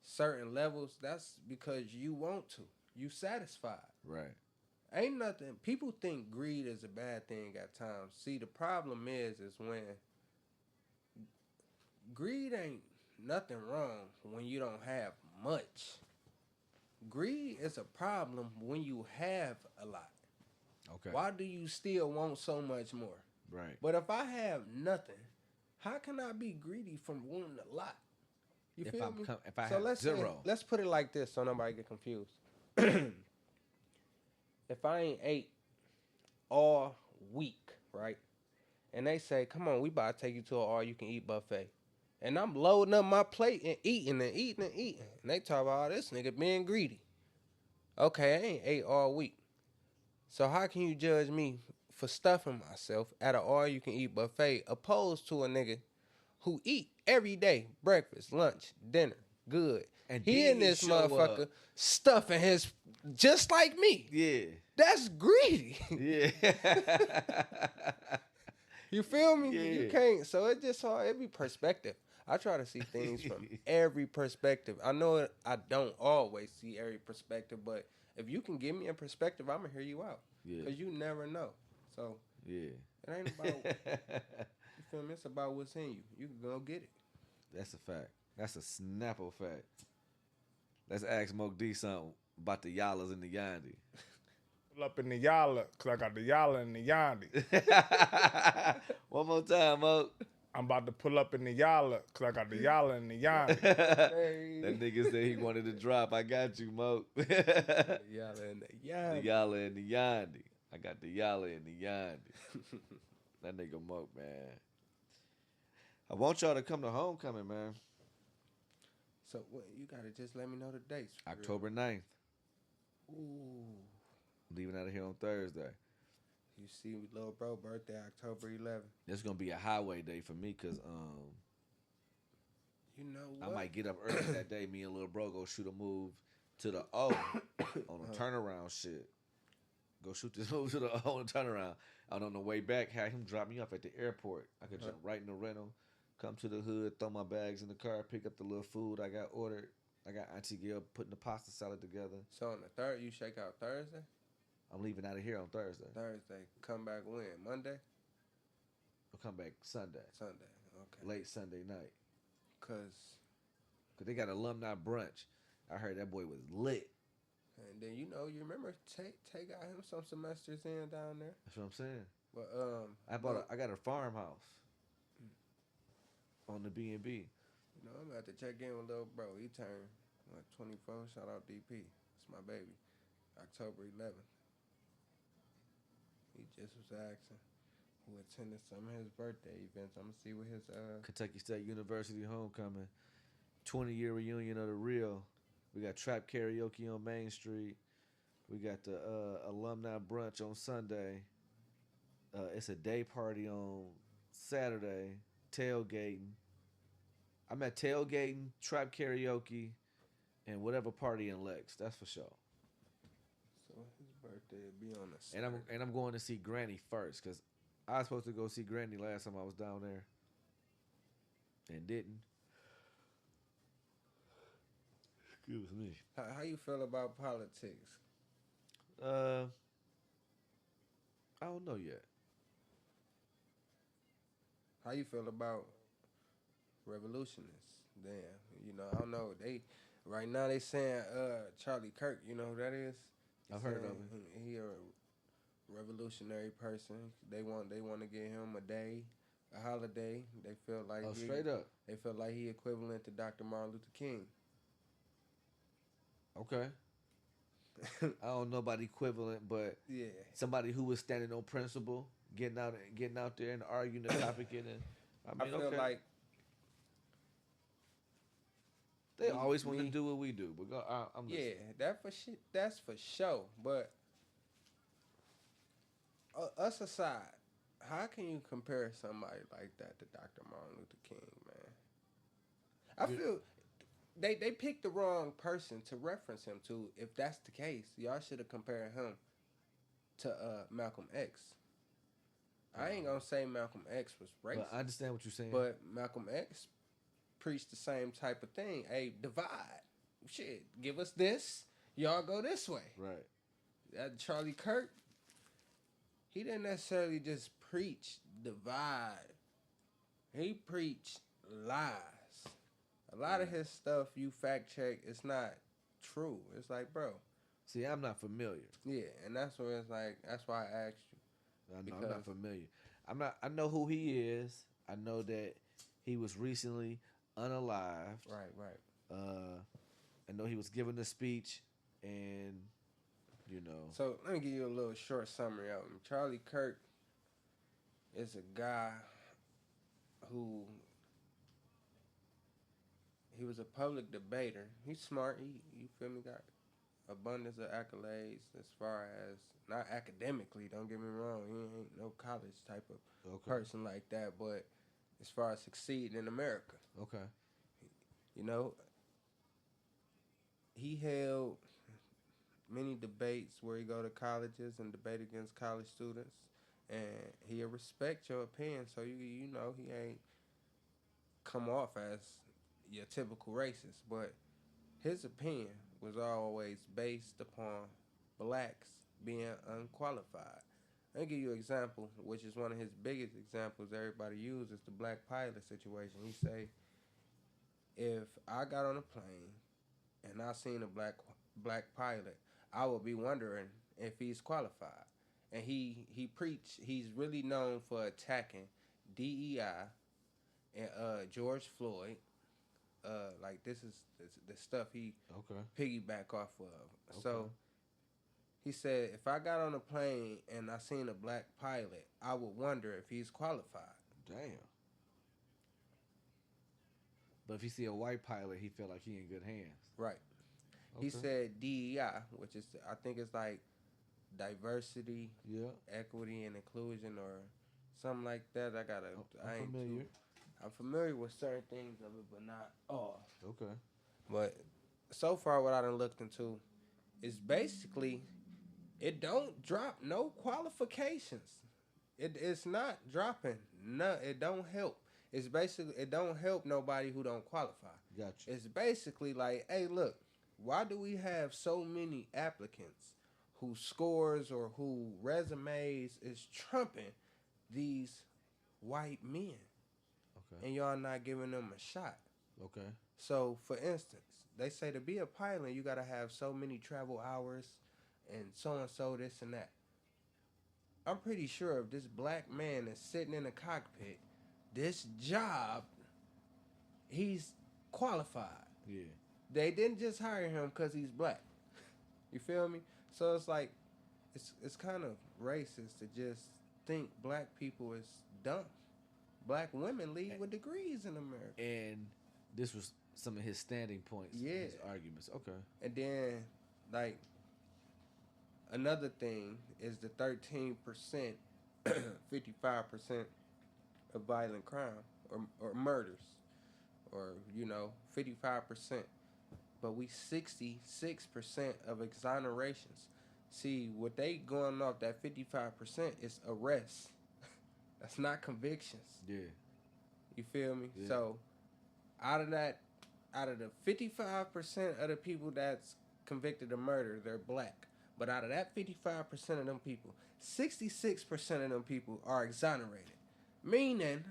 Speaker 3: certain levels, that's because you want to. You satisfied.
Speaker 2: Right.
Speaker 3: Ain't nothing. People think greed is a bad thing at times. See, the problem is when greed ain't nothing wrong when you don't have much. Greed is a problem when you have a lot.
Speaker 2: Okay.
Speaker 3: Why do you still want so much more?
Speaker 2: Right.
Speaker 3: But if I have nothing, how can I be greedy from wanting a lot? You
Speaker 2: If
Speaker 3: feel
Speaker 2: I'm
Speaker 3: me?
Speaker 2: if I
Speaker 3: So
Speaker 2: have
Speaker 3: let's
Speaker 2: zero.
Speaker 3: let's put it like this so nobody get confused. If I ain't ate all week, right? And they say, come on, we about to take you to an all-you-can-eat buffet. And I'm loading up my plate and eating and eating and eating. And they talk about, this nigga being greedy. Okay, I ain't ate all week. So how can you judge me for stuffing myself at an all-you-can-eat buffet opposed to a nigga who eat every day, breakfast, lunch, dinner, good.
Speaker 2: And
Speaker 3: he
Speaker 2: then
Speaker 3: in this
Speaker 2: he show
Speaker 3: motherfucker
Speaker 2: up.
Speaker 3: stuffing his, just like me.
Speaker 2: Yeah.
Speaker 3: That's greedy.
Speaker 2: Yeah.
Speaker 3: You feel me?
Speaker 2: Yeah.
Speaker 3: You can't. So it just hard. It be perspective. I try to see things from every perspective. I know I don't always see every perspective, but if you can give me a perspective, I'm gonna hear you out.
Speaker 2: Yeah.
Speaker 3: Cause you never know. So
Speaker 2: Yeah.
Speaker 3: it ain't about. You feel me? It's about what's in you. You can go get it.
Speaker 2: That's a fact. That's a snapple fact. Let's ask Moke D something about the Yallas and the Yandi.
Speaker 7: Pull up in the Yalla, because I got the Yalla and the Yandi.
Speaker 2: One more time, Moke.
Speaker 7: I'm about to pull up in the Yalla, because I got the Yalla and the Yandi.
Speaker 2: That nigga said he wanted to drop. I got you, Moke. The
Speaker 3: Yalla and the Yandi.
Speaker 2: Yalla and the Yandi. I got the Yalla and the Yandi. That nigga Moke, man. I want y'all to come to homecoming, man.
Speaker 3: So what, you gotta just let me know the dates. for real.
Speaker 2: October 9th.
Speaker 3: Ooh.
Speaker 2: Leaving out of here on Thursday.
Speaker 3: You see, little bro birthday October 11th.
Speaker 2: It's gonna be a highway day for me, cause
Speaker 3: You know
Speaker 2: I
Speaker 3: what?
Speaker 2: might get up early that day. Me and little bro go shoot a move to the O on a turnaround shit. Go shoot this move to the O on a turnaround. And on the way back, had him drop me off at the airport. I could jump right in the rental, come to the hood, throw my bags in the car, pick up the little food I got ordered. I got Auntie Gail putting the pasta salad together.
Speaker 3: So on the third, you shake out Thursday?
Speaker 2: I'm leaving out of here on Thursday.
Speaker 3: Thursday. Come back when? Monday?
Speaker 2: I'll come back Sunday,
Speaker 3: Sunday. Okay.
Speaker 2: late Sunday night.
Speaker 3: Cause
Speaker 2: Cause they got alumni brunch. I heard that boy was lit.
Speaker 3: and then you remember Tay got him some semesters in down there.
Speaker 2: That's what I'm saying.
Speaker 3: But
Speaker 2: I got a farmhouse on the B&B.
Speaker 3: I'm gonna have to check in with little bro. He turned 24. Shout out DP. It's my baby. October 11th. He just was asking who attended some of his birthday events. I'm gonna see what his
Speaker 2: Kentucky State University homecoming, 20-year reunion of the real. We got trap karaoke on Main Street. We got the alumni brunch on Sunday. It's a day party on Saturday. Tailgating. I'm at tailgating, trap karaoke, and whatever party in Lex. That's for sure.
Speaker 3: So his birthday will be on the
Speaker 2: And I'm going to see Granny first because I was supposed to go see Granny last time I was down there, and didn't. Excuse me.
Speaker 3: How you feel about politics?
Speaker 2: I don't know yet.
Speaker 3: How you feel about revolutionists? Damn, I don't know. Right now they saying Charlie Kirk. You know who that is?
Speaker 2: I've heard of him.
Speaker 3: He a revolutionary person. They want to give him a day, a holiday. They feel like
Speaker 2: Straight up.
Speaker 3: They feel like he equivalent to Dr. Martin Luther King.
Speaker 2: Okay. I don't know about equivalent, but
Speaker 3: Yeah.
Speaker 2: somebody who was standing on principle, getting out there and arguing the topic, and I mean,
Speaker 3: I feel
Speaker 2: okay.
Speaker 3: like
Speaker 2: They always want to do what we do, but I'm
Speaker 3: yeah,
Speaker 2: listening.
Speaker 3: that's for sure. But us aside, how can you compare somebody like that to Dr. Martin Luther King, man? I feel they picked the wrong person to reference him to. If that's the case, y'all should have compared him to Malcolm X. I ain't gonna say Malcolm X was racist.
Speaker 2: But I understand what you're saying.
Speaker 3: But Malcolm X preached the same type of thing. Hey, divide. Shit, give us this. Y'all go this way.
Speaker 2: Right.
Speaker 3: That Charlie Kirk, he didn't necessarily just preach divide. He preached lies. A lot of his stuff you fact check, it's not true. It's like, bro.
Speaker 2: See, I'm not familiar.
Speaker 3: Yeah, and that's where it's like, that's why I asked you.
Speaker 2: I'm not familiar. I know who he is. I know that he was recently unalived.
Speaker 3: Right.
Speaker 2: I know he was giving a speech, and
Speaker 3: So let me give you a little short summary of him. Charlie Kirk is a guy who he was a public debater. He's smart. You feel me? Got abundance of accolades as far as not academically. Don't get me wrong. He ain't no college type of person like that. But as far as succeeding in America,
Speaker 2: okay,
Speaker 3: he held many debates where he go to colleges and debate against college students, and he'll respect your opinion. So you know he ain't come off as your typical racist, but his opinion was always based upon blacks being unqualified. I'll give you an example, which is one of his biggest examples everybody uses, the black pilot situation. He say, if I got on a plane and I seen a black pilot, I would be wondering if he's qualified. And he preached, he's really known for attacking DEI and George Floyd. Like this is the stuff he piggyback off of. So he said, if I got on a plane and I seen a black pilot, I would wonder if he's qualified.
Speaker 2: Damn. But if you see a white pilot, he feel like he in good hands.
Speaker 3: Right.
Speaker 2: Okay.
Speaker 3: He said DEI, which is, I think it's like diversity, equity, and inclusion, or something like that. I'm familiar with certain things of it, but not all.
Speaker 2: Okay.
Speaker 3: But so far, what I done looked into is basically it don't drop no qualifications. It's not dropping. No, it don't help. It's basically it don't help nobody who don't qualify.
Speaker 2: Gotcha.
Speaker 3: It's basically like, hey, look, why do we have so many applicants who scores or who resumes is trumping these white men,
Speaker 2: Okay.
Speaker 3: and y'all not giving them a shot.
Speaker 2: Okay.
Speaker 3: So, for instance, they say to be a pilot, you gotta have so many travel hours, and so this and that. I'm pretty sure if this black man is sitting in a cockpit, this job, he's qualified.
Speaker 2: Yeah.
Speaker 3: They didn't just hire him because he's black. You feel me? So it's like, it's kind of racist to just think black people is dumb. Black women lead with degrees in America.
Speaker 2: And this was some of his standing points.
Speaker 3: Yeah.
Speaker 2: His arguments. Okay.
Speaker 3: And then, like, another thing is the 13%, 55% of violent crime or murders, or 55%. But we 66% of exonerations. See, what they going off that 55% is arrests. That's not convictions.
Speaker 2: Yeah.
Speaker 3: You feel me?
Speaker 2: Yeah.
Speaker 3: So, out of the 55% of the people that's convicted of murder, they're black. But out of that 55% of them people, 66% of them people are exonerated. Meaning,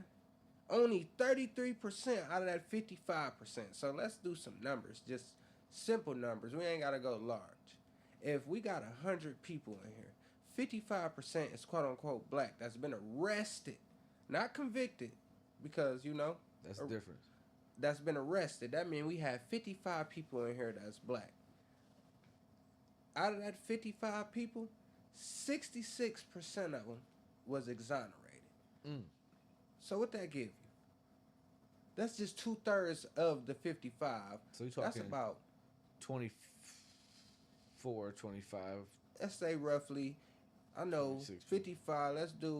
Speaker 3: only 33% out of that 55%. So let's do some numbers, just simple numbers. We ain't got to go large. If we got 100 people in here, 55% is quote-unquote black that's been arrested, not convicted, because,
Speaker 2: That's the difference.
Speaker 3: that's been arrested. That means we have 55 people in here that's black. Out of that 55 people, 66% of them was exonerated. So what that give you? That's just 2/3 of the 55.
Speaker 2: So you're talking
Speaker 3: That's about
Speaker 2: 24, 25.
Speaker 3: Let's say roughly. I know
Speaker 2: 26.
Speaker 3: 55.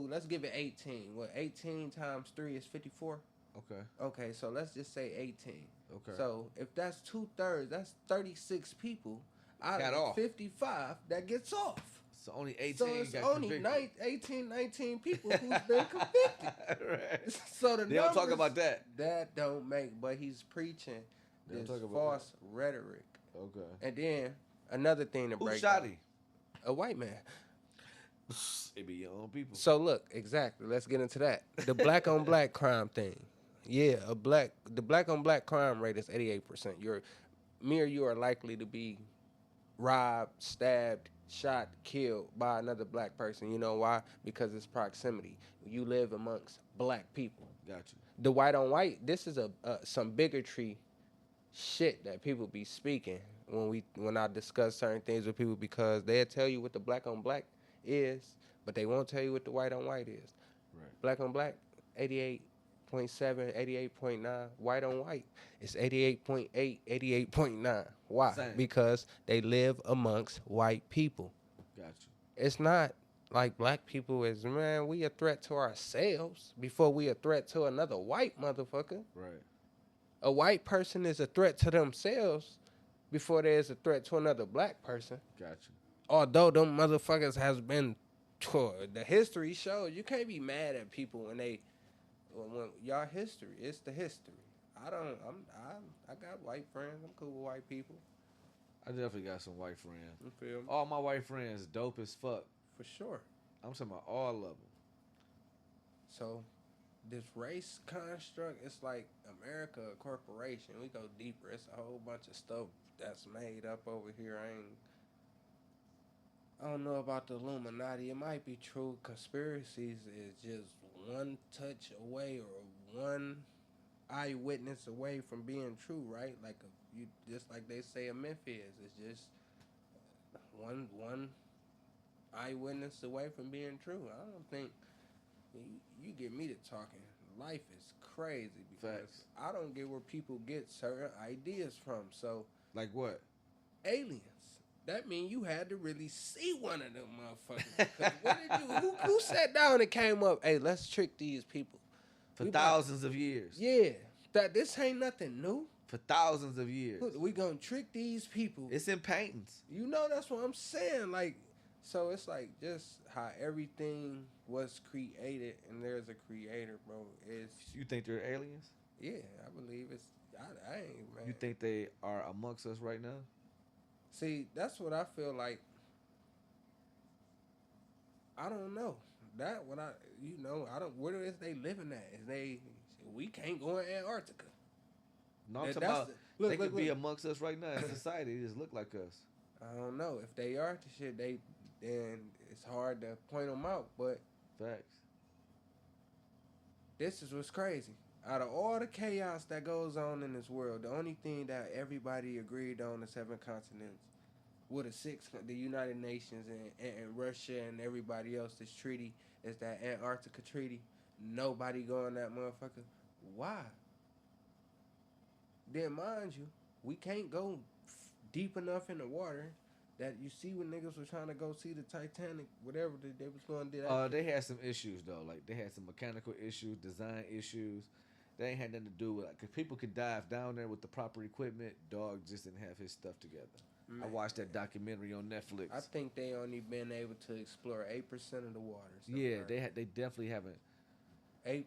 Speaker 3: Let's give it 18. What 18 times 3 is 54.
Speaker 2: Okay.
Speaker 3: Okay, so let's just say 18.
Speaker 2: Okay.
Speaker 3: So if that's 2/3, that's 36 people out
Speaker 2: Got
Speaker 3: of
Speaker 2: off.
Speaker 3: 55 that gets off.
Speaker 2: So only 18
Speaker 3: So it's
Speaker 2: got
Speaker 3: only
Speaker 2: convicted.
Speaker 3: 19 people who's been convicted.
Speaker 2: Right.
Speaker 3: So the
Speaker 2: They don't talk
Speaker 3: numbers-
Speaker 2: about that.
Speaker 3: That don't make, but he's preaching
Speaker 2: They don't
Speaker 3: this
Speaker 2: talk about
Speaker 3: false rhetoric.
Speaker 2: Okay.
Speaker 3: And then another thing to
Speaker 2: Who
Speaker 3: break
Speaker 2: shot
Speaker 3: down.
Speaker 2: him?
Speaker 3: A white man.
Speaker 2: It be your own people.
Speaker 3: So look, exactly. Let's get into that. The black on black crime thing. Yeah, the black on black crime rate is 88%. Me or you are likely to be robbed, stabbed, shot, killed by another black person. You know why? Because it's proximity. You live amongst black people.
Speaker 2: Got you.
Speaker 3: The white on white, this is some bigotry shit that people be speaking when I discuss certain things with people, because they'll tell you what the black on black is, but they won't tell you what the white on white is.
Speaker 2: Right.
Speaker 3: Black on black, 88.7, 88.9. White on white, it's 88.8, 88.9. Why?
Speaker 2: Same.
Speaker 3: Because they live amongst white people.
Speaker 2: Got you.
Speaker 3: It's not like black people is, man, we a threat to ourselves before we a threat to another white motherfucker.
Speaker 2: Right.
Speaker 3: A white person is a threat to themselves before there is a threat to another black person.
Speaker 2: Got you.
Speaker 3: Although them motherfuckers has been, the history shows you can't be mad at people when y'all history. It's the history. I got white friends. I'm cool with white people.
Speaker 2: I definitely got some white friends.
Speaker 3: You feel me?
Speaker 2: All my white friends dope as fuck.
Speaker 3: For sure.
Speaker 2: I'm talking about all of them.
Speaker 3: So, this race construct, it's like America, a corporation. We go deeper. It's a whole bunch of stuff that's made up over here. I don't know about the Illuminati. It might be true. Conspiracies is just one touch away or one eyewitness away from being true, right? Like just like they say a myth is. It's just one eyewitness away from being true. I don't think you get me to talking. Life is crazy because
Speaker 2: Facts.
Speaker 3: I don't get where people get certain ideas from. So
Speaker 2: Like what?
Speaker 3: aliens. That means you had to really see one of them motherfuckers. 'Cause what did who sat down and came up, hey, let's trick these people.
Speaker 2: For
Speaker 3: We
Speaker 2: thousands of years.
Speaker 3: Yeah. That this ain't nothing new.
Speaker 2: For thousands of years.
Speaker 3: We gonna trick these people.
Speaker 2: It's in paintings.
Speaker 3: That's what I'm saying. Like, so it's like just how everything was created and there's a creator, bro.
Speaker 2: You think they're aliens?
Speaker 3: Yeah, I believe it's. I ain't, man.
Speaker 2: You think they are amongst us right now?
Speaker 3: See, that's what I feel like. I don't know. That what I I don't. Where is they living at? Is they? We can't go in Antarctica.
Speaker 2: No, I'm talking
Speaker 3: That's
Speaker 2: about
Speaker 3: look,
Speaker 2: they
Speaker 3: look,
Speaker 2: could be
Speaker 3: look.
Speaker 2: amongst us right now in society. They just look like us.
Speaker 3: I don't know if they are the shit. Then it's hard to point them out. But
Speaker 2: Facts.
Speaker 3: this is what's crazy. Out of all the chaos that goes on in this world, the only thing that everybody agreed on the 7 continents with the United Nations and Russia and everybody else, this treaty is that Antarctica treaty. Nobody going that motherfucker. Why? Then mind you, we can't go deep enough in the water that you see when niggas was trying to go see the Titanic, whatever they was going to do. That
Speaker 2: They had some issues though. Like they had some mechanical issues, design issues. They ain't had nothing to do with like, cause people could dive down there with the proper equipment. Dog just didn't have his stuff together.
Speaker 3: Man.
Speaker 2: I watched that documentary on Netflix.
Speaker 3: I think they only been able to explore 8% of the waters.
Speaker 2: Yeah, they definitely haven't.
Speaker 3: 8%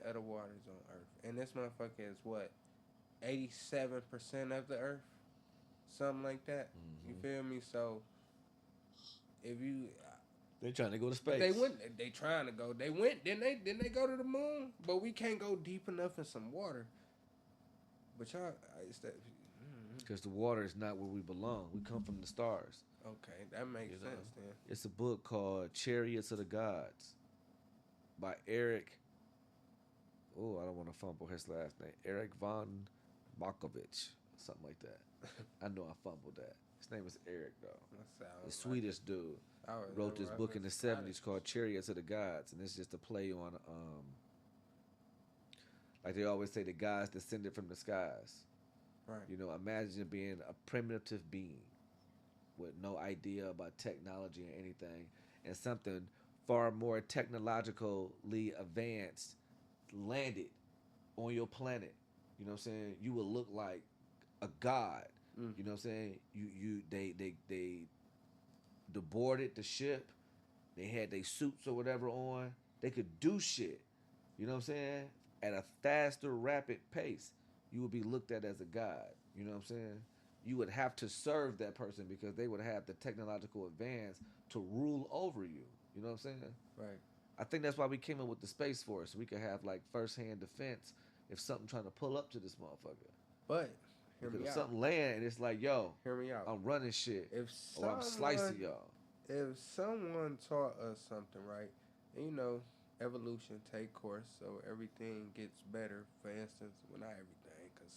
Speaker 3: of the waters on Earth, and this motherfucker is what 87% of the Earth, something like that.
Speaker 2: Mm-hmm.
Speaker 3: You feel me? So if you
Speaker 2: They trying to go to space.
Speaker 3: they went, they trying to go. They went. Didn't they go to the moon? But we can't go deep enough in some water. But y'all, it's that.
Speaker 2: Because the water is not where we belong. We come from the stars.
Speaker 3: Okay, that makes sense then.
Speaker 2: It's a book called Chariots of the Gods by Eric. Oh, I don't want to fumble his last name. Eric von Markovich, something like that. I know I fumbled that. His name is Eric though. The Swedish dude wrote this book in the 70s called Chariots of the Gods, and it's just a play on like they always say, the gods descended from the skies.
Speaker 3: Right.
Speaker 2: You know, imagine being a primitive being with no idea about technology or anything, and something far more technologically advanced landed on your planet. You know what I'm saying? You would look like a god. You know what I'm saying? They boarded the ship. They had their suits or whatever on. They could do shit. You know what I'm saying? At a faster, rapid pace. You would be looked at as a god. You know what I'm saying? You would have to serve that person because they would have the technological advance to rule over you. You know what I'm saying?
Speaker 3: Right.
Speaker 2: I think that's why we came up with the Space Force. We could have like first-hand defense if something trying to pull up to this motherfucker.
Speaker 3: But hear
Speaker 2: Because
Speaker 3: me
Speaker 2: if
Speaker 3: out.
Speaker 2: something land and it's like, yo,
Speaker 3: Hear me out.
Speaker 2: I'm running shit,
Speaker 3: If
Speaker 2: or I'm slicing y'all.
Speaker 3: If someone taught us something, right, and you know, evolution take course, so everything gets better. For instance, well, not everything, because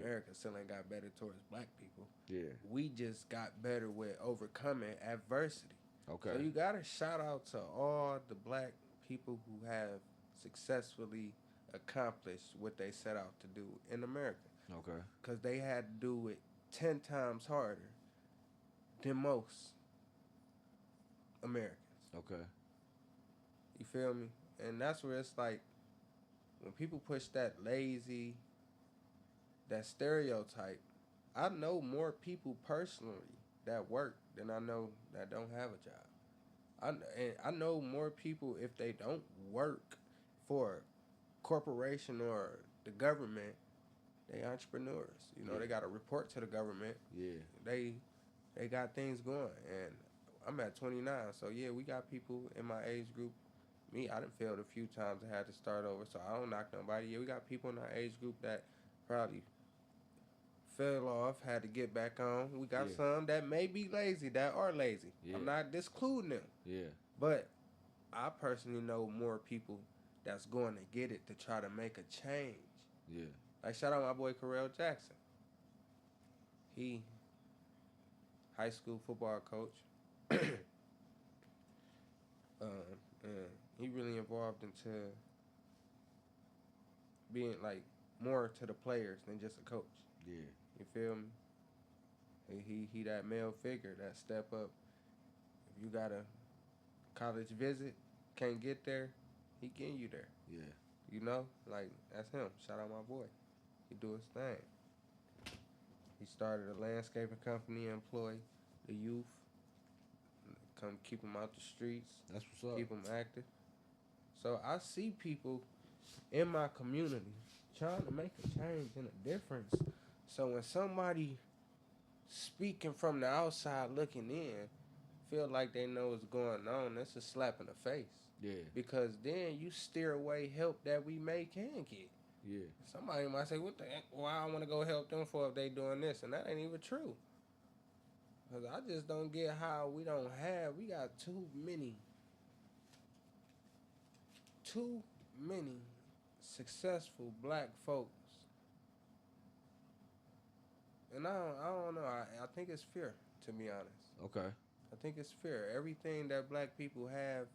Speaker 3: America still ain't got better towards black people.
Speaker 2: Yeah.
Speaker 3: We just got better with overcoming adversity.
Speaker 2: Okay.
Speaker 3: So you gotta shout out to all the black people who have successfully accomplished what they set out to do in America.
Speaker 2: Okay.
Speaker 3: Because they had to do it 10 times harder than most Americans.
Speaker 2: Okay.
Speaker 3: You feel me? And that's where it's like, when people push that lazy, that stereotype, I know more people personally that work than I know that don't have a job. I know more people, if they don't work for a corporation or the government, they entrepreneurs. You know, they got to report to the government.
Speaker 2: Yeah.
Speaker 3: They got things going. And I'm at 29, so yeah, we got people in my age group. Me, I done failed a few times and had to start over, so I don't knock nobody. Yeah, we got people in our age group that probably fell off, had to get back on. We got some that may be lazy, that are lazy.
Speaker 2: Yeah.
Speaker 3: I'm not discluding them.
Speaker 2: Yeah.
Speaker 3: But I personally know more people that's going to get it to try to make a change.
Speaker 2: Yeah.
Speaker 3: Like, shout out my boy Carell Jackson. He, high school football coach. And he really involved into being like more to the players than just a coach.
Speaker 2: Yeah.
Speaker 3: You feel me? He that male figure, that step up. If you got a college visit, can't get there, he getting you there.
Speaker 2: Yeah.
Speaker 3: You know? Like, that's him. Shout out my boy. He do his thing. He started a landscaping company, employ the youth. Come keep them out the streets.
Speaker 2: That's what's up.
Speaker 3: Keep them active. So I see people in my community trying to make a change and a difference. So when somebody speaking from the outside looking in feel like they know what's going on, that's a slap in the face.
Speaker 2: Yeah.
Speaker 3: Because then you steer away help that we can get.
Speaker 2: Yeah.
Speaker 3: Somebody might say, "What the heck? Why I want to go help them for if they doing this?" And that ain't even true. Cause I just don't get how we got too many successful black folks. And I don't know. I think it's fear, to be honest.
Speaker 2: Okay.
Speaker 3: I think it's fear. Everything that black people have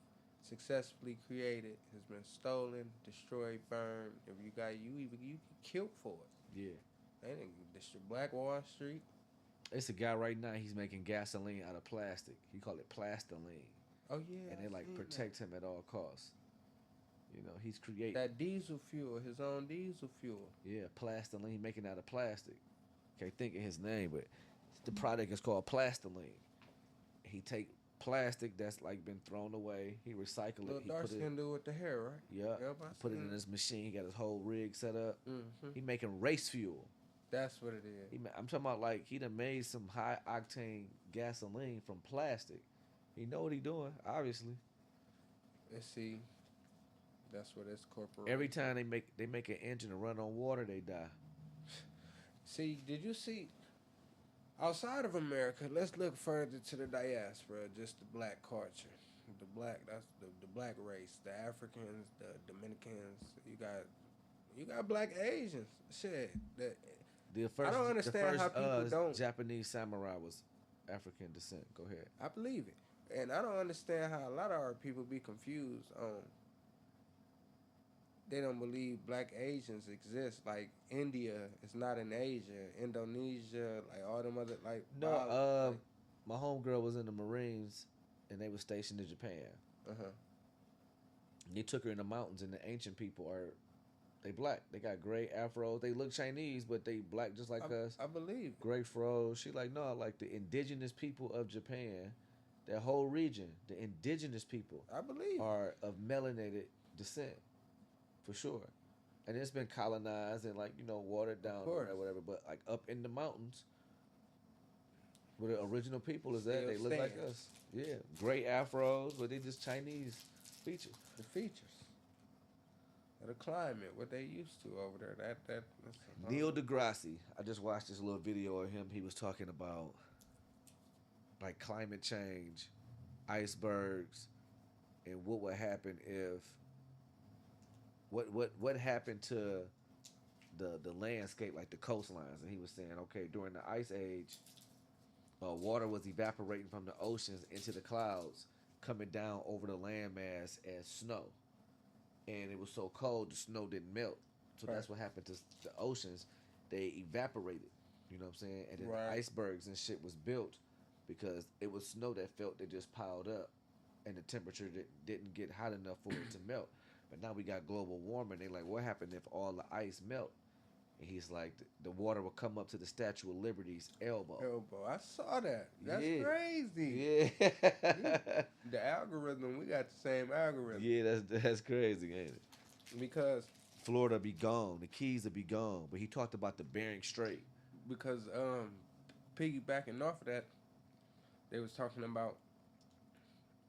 Speaker 3: successfully created has been stolen, destroyed, burned. If you get killed for it.
Speaker 2: Yeah.
Speaker 3: They didn't Black Wall Street.
Speaker 2: It's a guy right now. He's making gasoline out of plastic. He call it plastoline.
Speaker 3: Oh yeah.
Speaker 2: And they like protect him at all costs. You know, he's creating
Speaker 3: that diesel fuel, his own diesel fuel.
Speaker 2: Yeah, plastoline, making out of plastic. Can't think of his name, but the product is called plastoline. He take plastic that's like been thrown away. He recycle it. He put it.
Speaker 3: Can do with the hair, right?
Speaker 2: Yeah. Put it in his machine. He got his whole rig set up. Mm-hmm. He making race fuel.
Speaker 3: That's what it is.
Speaker 2: I'm talking about like he done made some high octane gasoline from plastic. He know what he doing, obviously.
Speaker 3: Let's see. That's what it's corporation.
Speaker 2: Every time they make an engine to run on water, they die.
Speaker 3: See, did you see? Outside of America, let's look further to the diaspora, just the black culture, that's the black race, the Africans, the Dominicans. You got black Asians. Shit, I don't understand how people don't.
Speaker 2: Japanese samurai was African descent. Go ahead.
Speaker 3: I believe it, and I don't understand how a lot of our people be confused on. They don't believe black Asians exist. Like India is not in Asia. Indonesia, like all them other like.
Speaker 2: No, my homegirl was in the Marines, and they were stationed in Japan. They took her in the mountains, and the ancient people they black. They got gray afros. They look Chinese, but they black just like us.
Speaker 3: I believe.
Speaker 2: Gray fros. She like, no, like the indigenous people of Japan, that whole region, the indigenous people.
Speaker 3: I believe.
Speaker 2: Are of melanated descent. For sure. And it's been colonized and watered down or whatever. But like up in the mountains where the original people is at, they look like us. Yeah. Gray afros, but they just Chinese features.
Speaker 3: The features. Of the climate, what they used to over there. That's
Speaker 2: Neil deGrasse. I just watched this little video of him. He was talking about like climate change, icebergs, and what would happen if What happened to the landscape, like the coastlines? And he was saying, okay, during the ice age, water was evaporating from the oceans into the clouds, coming down over the landmass as snow. And it was so cold, the snow didn't melt. So that's what happened to the oceans. They evaporated, you know what I'm saying? And then the icebergs and shit was built because it was snow that felt that just piled up, and the temperature didn't get hot enough for it to melt. But now we got global warming. They like, what happened if all the ice melt? And he's like, the water will come up to the Statue of Liberty's elbow.
Speaker 3: I saw that. That's
Speaker 2: Yeah.
Speaker 3: crazy. The algorithm, we got the same algorithm.
Speaker 2: Yeah, that's crazy, ain't it?
Speaker 3: Because
Speaker 2: Florida be gone. The Keys will be gone. But he talked about the Bering Strait.
Speaker 3: Because piggybacking off of that, they was talking about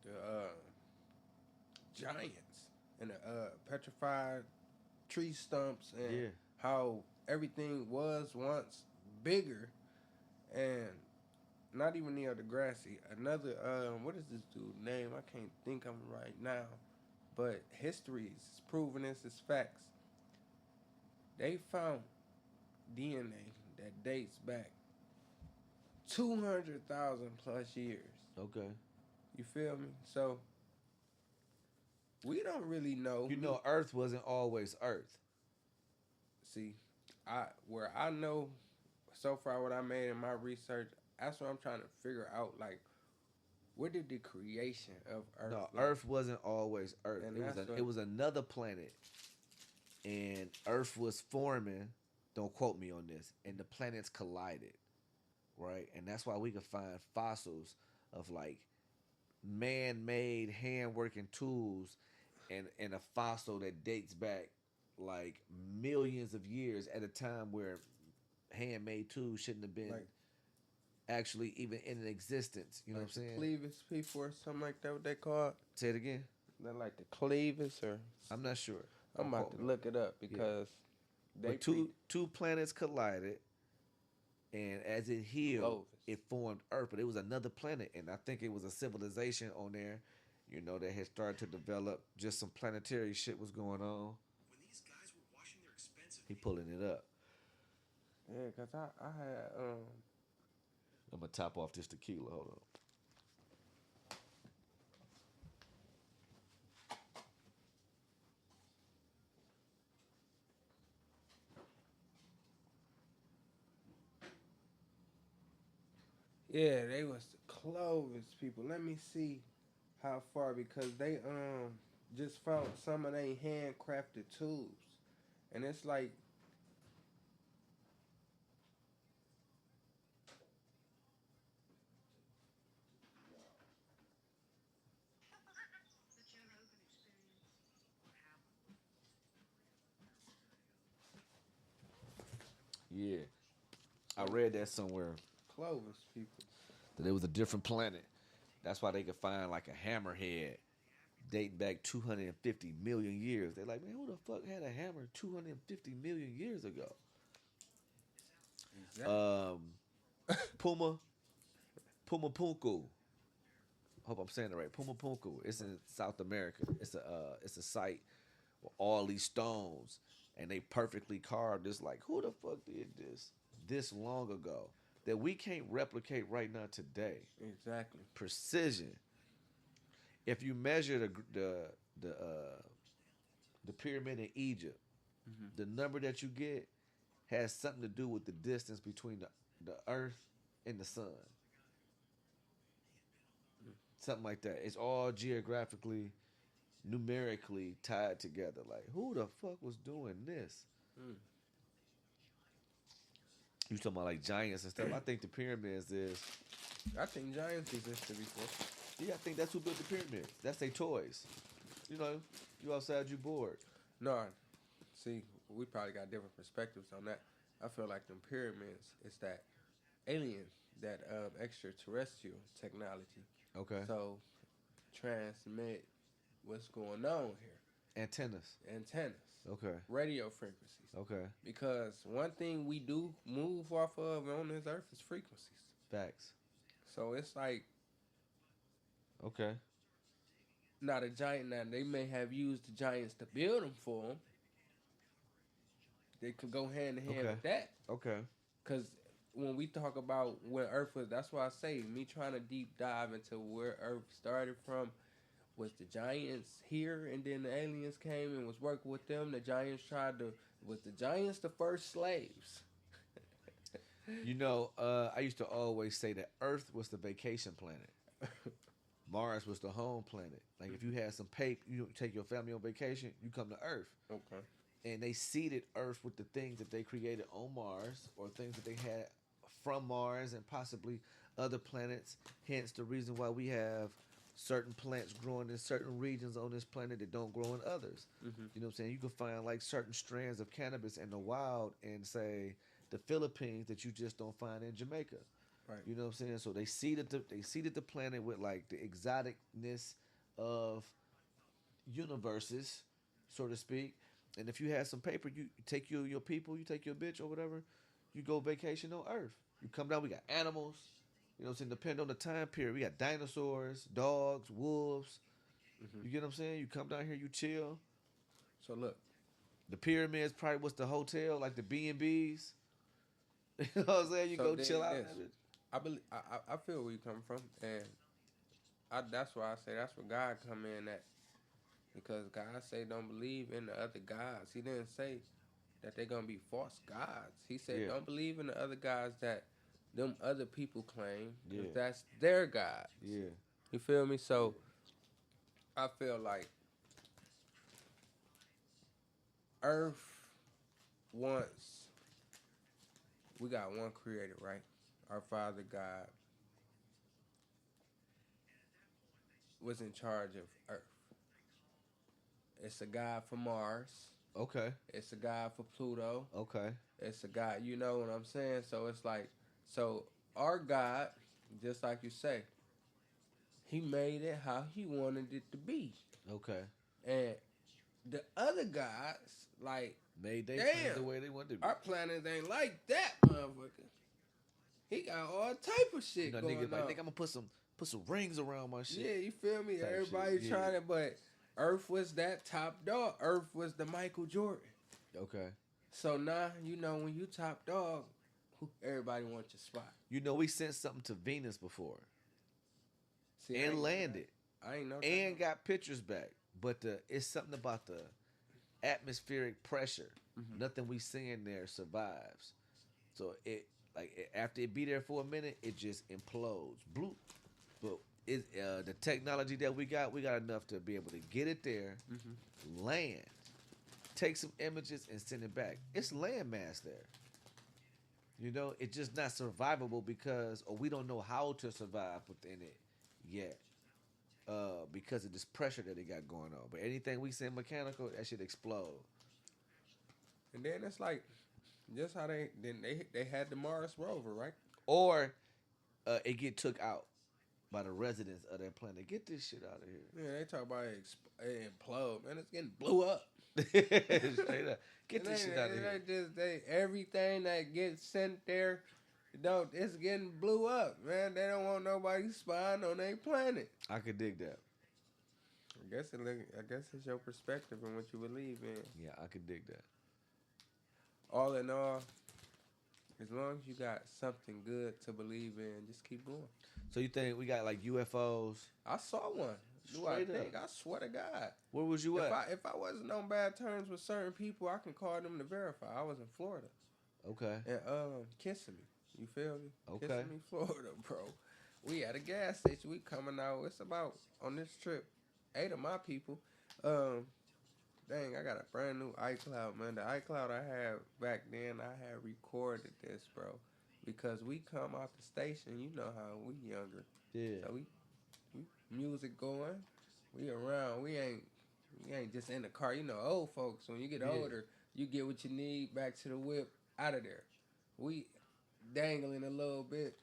Speaker 3: the giants and the petrified tree stumps and how everything was once bigger, and not even Neil deGrasse. Another, what is this dude's name? I can't think of him right now, but history is proving this as facts. They found DNA that dates back 200,000 plus years.
Speaker 2: Okay.
Speaker 3: You feel me? So we don't really know.
Speaker 2: You know, Earth wasn't always Earth.
Speaker 3: See, where I know so far what I made in my research, that's what I'm trying to figure out. Like, what did the creation of Earth?
Speaker 2: No, Earth wasn't always Earth. It was another planet, and Earth was forming. Don't quote me on this. And the planets collided, right? And that's why we could find fossils of like man-made hand-working tools, and a fossil that dates back like millions of years at a time where handmade tools shouldn't have been actually even in existence. You know
Speaker 3: Like
Speaker 2: what I'm
Speaker 3: the
Speaker 2: saying?
Speaker 3: Clevis people or something like that. What they call it?
Speaker 2: Say it again.
Speaker 3: They're like the Clevis or.
Speaker 2: I'm not sure.
Speaker 3: I'm about to look it up because they
Speaker 2: But two planets collided, and as it healed,
Speaker 3: Clovis.
Speaker 2: it formed Earth. But it was another planet, and I think it was a civilization on there, that had started to develop. Just some planetary shit was going on. He pulling it up.
Speaker 3: Yeah, cause I had
Speaker 2: I'm gonna top off this tequila. Hold on.
Speaker 3: yeah, they was the Clovis people. Let me see how far because they just found some of they handcrafted tools, and it's like
Speaker 2: Yeah, I read that somewhere
Speaker 3: Clovis people.
Speaker 2: that it was a different planet. That's why they could find like a hammerhead dating back 250 million years. They're like, man, who the fuck had a hammer 250 million years ago?
Speaker 3: Exactly.
Speaker 2: Puma Punku. Hope I'm saying it right. Puma Punku. It's in South America. It's a site with all these stones, and they perfectly carved. This like, who the fuck did this long ago that we can't replicate right now today?
Speaker 3: Exactly.
Speaker 2: Precision. If you measure the pyramid in Egypt, the number that you get has something to do with the distance between the earth and the sun. Something like that. It's all geographically, numerically tied together. Like, who the fuck was doing this? You talking about like giants and stuff. I think the pyramids is.
Speaker 3: I think giants existed before.
Speaker 2: Yeah, I think that's who built the pyramids. That's their toys. You outside, you bored.
Speaker 3: No, see, we probably got different perspectives on that. I feel like them pyramids is that alien, that extraterrestrial technology.
Speaker 2: Okay.
Speaker 3: So transmit what's going on here.
Speaker 2: Antennas.
Speaker 3: Antennas.
Speaker 2: Okay.
Speaker 3: Radio frequencies.
Speaker 2: Okay.
Speaker 3: Because one thing we do move off of on this earth is frequencies.
Speaker 2: Facts.
Speaker 3: So it's like
Speaker 2: Okay.
Speaker 3: not a giant. Now they may have used the giants to build them for them. They could go hand in hand with that.
Speaker 2: Okay.
Speaker 3: Because when we talk about when Earth was, that's why I say me trying to deep dive into where Earth started from. Was the giants here, and then the aliens came and was working with them. The giants was the giants the first slaves?
Speaker 2: I used to always say that Earth was the vacation planet. Mars was the home planet. Like if you had some paper, you take your family on vacation, you come to Earth.
Speaker 3: Okay.
Speaker 2: And they seeded Earth with the things that they created on Mars or things that they had from Mars and possibly other planets. Hence the reason why we have certain plants growing in certain regions on this planet that don't grow in others.
Speaker 3: Mm-hmm.
Speaker 2: You know what I'm saying? You can find like certain strands of cannabis in the wild in, say, the Philippines that you just don't find in Jamaica.
Speaker 3: Right.
Speaker 2: You know what I'm saying? So they seeded the planet with like the exoticness of universes, so to speak. And if you had some paper, you take your people, you take your bitch or whatever, you go vacation on Earth. You come down, we got animals. You know what I'm saying? Depending on the time period, we got dinosaurs, dogs, wolves.
Speaker 3: Mm-hmm.
Speaker 2: You get what I'm saying? You come down here, you chill.
Speaker 3: So look,
Speaker 2: The pyramids probably was the hotel, like the B&Bs. You know what I'm saying? You
Speaker 3: So
Speaker 2: go
Speaker 3: then
Speaker 2: chill out.
Speaker 3: this. I believe I feel where you come from, and that's why I say that's where God come in at, because God say don't believe in the other gods. He didn't say that they're gonna be false gods. He said
Speaker 2: Yeah.
Speaker 3: don't believe in the other gods that them other people claim, because
Speaker 2: Yeah.
Speaker 3: that's their God.
Speaker 2: Yeah.
Speaker 3: You feel me? So I feel like Earth wants. We got one creator, right? Our Father God was in charge of Earth. It's a God for Mars.
Speaker 2: Okay.
Speaker 3: It's a God for Pluto.
Speaker 2: Okay.
Speaker 3: It's a God, you know what I'm saying? So it's like, so our God, just like you say, he made it how he wanted it to be.
Speaker 2: Okay.
Speaker 3: And the other gods, like,
Speaker 2: Made they
Speaker 3: damn,
Speaker 2: planet the way they want to be.
Speaker 3: our planet ain't like that, motherfucker. He got all type of shit
Speaker 2: You know,
Speaker 3: going
Speaker 2: nigga,
Speaker 3: on.
Speaker 2: like, think I'm gonna put some rings around my shit.
Speaker 3: Yeah, you feel me?
Speaker 2: Type
Speaker 3: Everybody
Speaker 2: shit, yeah.
Speaker 3: trying to, but Earth was that top dog. Earth was the Michael Jordan.
Speaker 2: Okay.
Speaker 3: So now, you know, when you top dog, everybody wants your spot.
Speaker 2: You know, we sent something to Venus before
Speaker 3: See, I
Speaker 2: and
Speaker 3: ain't know
Speaker 2: landed
Speaker 3: that. I ain't know
Speaker 2: and
Speaker 3: that.
Speaker 2: got pictures back. But it's something about the atmospheric pressure.
Speaker 3: Mm-hmm.
Speaker 2: Nothing we seeing there survives. So after it be there for a minute, it just implodes. Bloop. But the technology that we got enough to be able to get it there, land, take some images, and send it back. It's landmass there. You know, it's just not survivable or we don't know how to survive within it yet. Because of this pressure that they got going on. But anything we send mechanical, that should explode.
Speaker 3: And then it's like, just how they had the Mars rover, right?
Speaker 2: Or it get took out by the residents of that planet. Get this shit out of here.
Speaker 3: Yeah, they talk about it implode, man. It's getting blew up.
Speaker 2: Straight up. Get this shit out of here.
Speaker 3: Everything that gets sent there, it's getting blew up, man. They don't want nobody spying on their planet.
Speaker 2: I could dig that.
Speaker 3: I guess it's your perspective and what you believe in.
Speaker 2: Yeah, I could dig that.
Speaker 3: All in all, as long as you got something good to believe in, just keep going.
Speaker 2: So you think we got like UFOs?
Speaker 3: I saw one. Do I
Speaker 2: Straight
Speaker 3: think?
Speaker 2: up.
Speaker 3: I swear to God.
Speaker 2: Where was you at?
Speaker 3: If I wasn't on bad terms with certain people, I can call them to verify. I was in Florida.
Speaker 2: Okay.
Speaker 3: And kissing me. You feel me?
Speaker 2: Okay.
Speaker 3: Kissing me, Florida, bro. We at a gas station. We coming out. It's about, on this trip, 8 of my people. Dang, I got a brand new iCloud, man. The iCloud I had back then, I had recorded this, bro. Because we come out the station, you know how we younger.
Speaker 2: Yeah.
Speaker 3: So we music going. We around. We ain't just in the car. You know, old folks, when you get older, you get what you need, back to the whip, out of there. We dangling a little bit.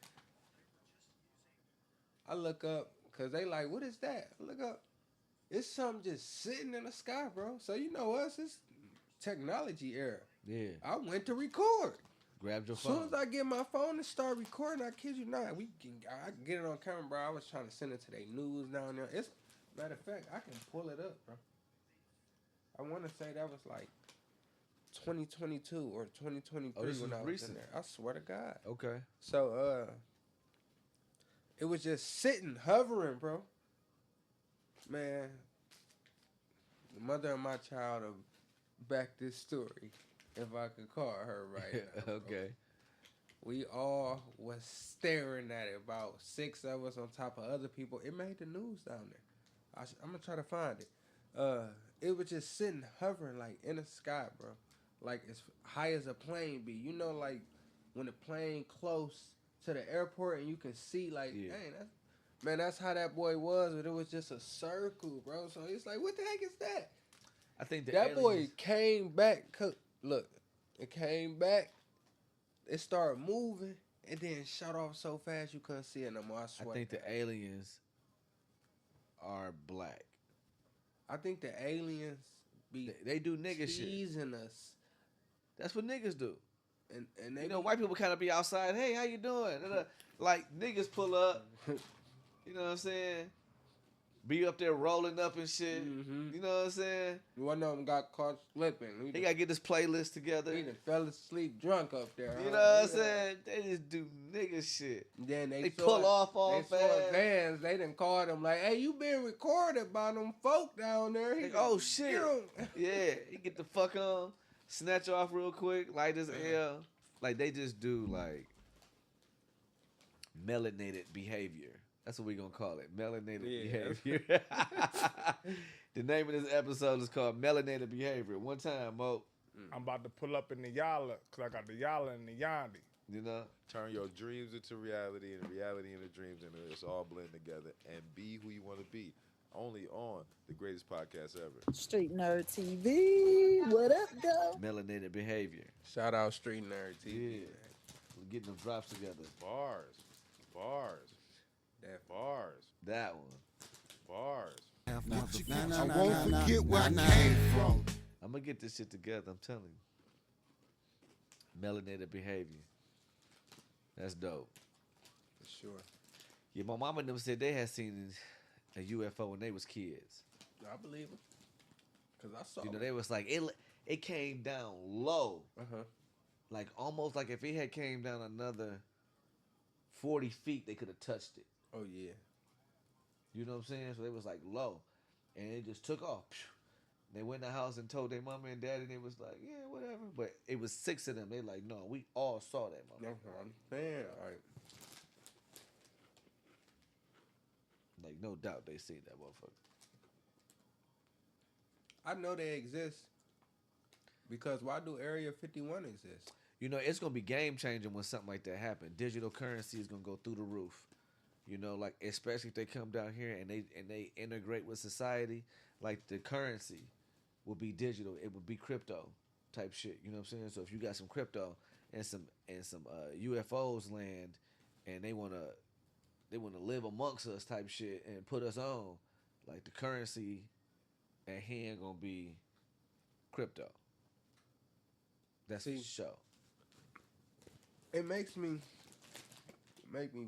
Speaker 3: I look up, because they like, what is that? I look up. It's something just sitting in the sky, bro. So you know us, it's technology era.
Speaker 2: Yeah.
Speaker 3: I went to record.
Speaker 2: Grabbed your
Speaker 3: As soon
Speaker 2: phone.
Speaker 3: as I get my phone and start recording, I kid you not, I can get it on camera, bro. I was trying to send it to their news down there. Matter of fact, I can pull it up, bro. I want to say that was like 2022 or 2023 when I was
Speaker 2: recent.
Speaker 3: in there. I swear to God.
Speaker 2: Okay.
Speaker 3: So, it was just sitting, hovering, bro. Man, the mother of my child will back this story, if I could call her right now. Bro.
Speaker 2: Okay.
Speaker 3: We all was staring at it, about 6 of us on top of other people. It made the news down there. I'm going to try to find it. It was just sitting, hovering, like, in the sky, bro. Like, as high as a plane be. You know, like, when the plane close to the airport and you can see, like, dang, that's how that boy was, but it was just a circle, bro. So it's like, what the heck is that?
Speaker 2: I think
Speaker 3: That boy came back. Look, it came back. It started moving, and then shot off so fast you couldn't see it no more. I swear.
Speaker 2: I think the aliens are black.
Speaker 3: I think the aliens
Speaker 2: They do nigga shit.
Speaker 3: teasing us.
Speaker 2: That's what niggas do.
Speaker 3: And they
Speaker 2: You know, white people kind of be outside. Hey, how you doing? Like niggas pull up. You know what I'm saying? Be up there rolling up and shit.
Speaker 3: Mm-hmm.
Speaker 2: You know what I'm saying?
Speaker 3: One of them got caught slipping.
Speaker 2: They gotta get this playlist together.
Speaker 3: He done fell asleep drunk up there.
Speaker 2: You know what I'm saying? They just do nigga shit.
Speaker 3: Then they
Speaker 2: pull off all
Speaker 3: they
Speaker 2: fast.
Speaker 3: saw Vans. They done called him like, "Hey, you been recorded by them folk down there." He
Speaker 2: Like,
Speaker 3: done,
Speaker 2: oh shit.
Speaker 3: "Get 'em."
Speaker 2: Yeah, he get the fuck on, snatch off real quick, light as hell. Like they just do like melanated behavior. That's what we gonna call it, melanated behavior. The name of this episode is called Melanated Behavior. One time, Mo.
Speaker 7: I'm about to pull up in the Yala, because I got the Yala and the Yandi.
Speaker 2: You know?
Speaker 5: Turn your dreams into reality and reality into dreams, and it's all blend together. And be who you want to be. Only on the greatest podcast ever.
Speaker 4: Street Nerd TV. What up, though?
Speaker 2: Melanated Behavior.
Speaker 3: Shout out Street Nerd TV.
Speaker 2: Yeah. getting them drops together.
Speaker 5: Bars.
Speaker 3: That
Speaker 5: Bars.
Speaker 2: That one.
Speaker 5: Bars.
Speaker 6: I won't forget where I came from.
Speaker 2: I'm gonna get this shit together. I'm telling you. Melanated behavior. That's dope.
Speaker 3: for sure.
Speaker 2: Yeah, my mama and them said they had seen a UFO when they was kids.
Speaker 3: I believe him. Cause I saw.
Speaker 2: You know, they was like it came down low, like almost like if it had came down another 40 feet, they could have touched it.
Speaker 3: Oh yeah.
Speaker 2: You know what I'm saying? So they was like low, and it just took off. They went in the house and told their mama and daddy, and they was like, yeah, whatever. But it was 6 of them. They like, no, we all saw that motherfucker.
Speaker 3: That's what I'm saying. Like,
Speaker 2: Like, no doubt they seen that motherfucker.
Speaker 3: I know they exist because why do Area 51 exist?
Speaker 2: You know, it's gonna be game changing when something like that happens. Digital currency is gonna go through the roof. You know, like especially if they come down here and they integrate with society, like the currency will be digital. It would be crypto type shit. You know what I'm saying? So if you got some crypto and some UFOs land, and they wanna live amongst us type shit and put us on, like the currency at hand gonna be crypto. That's
Speaker 3: See,
Speaker 2: for sure.
Speaker 3: It make me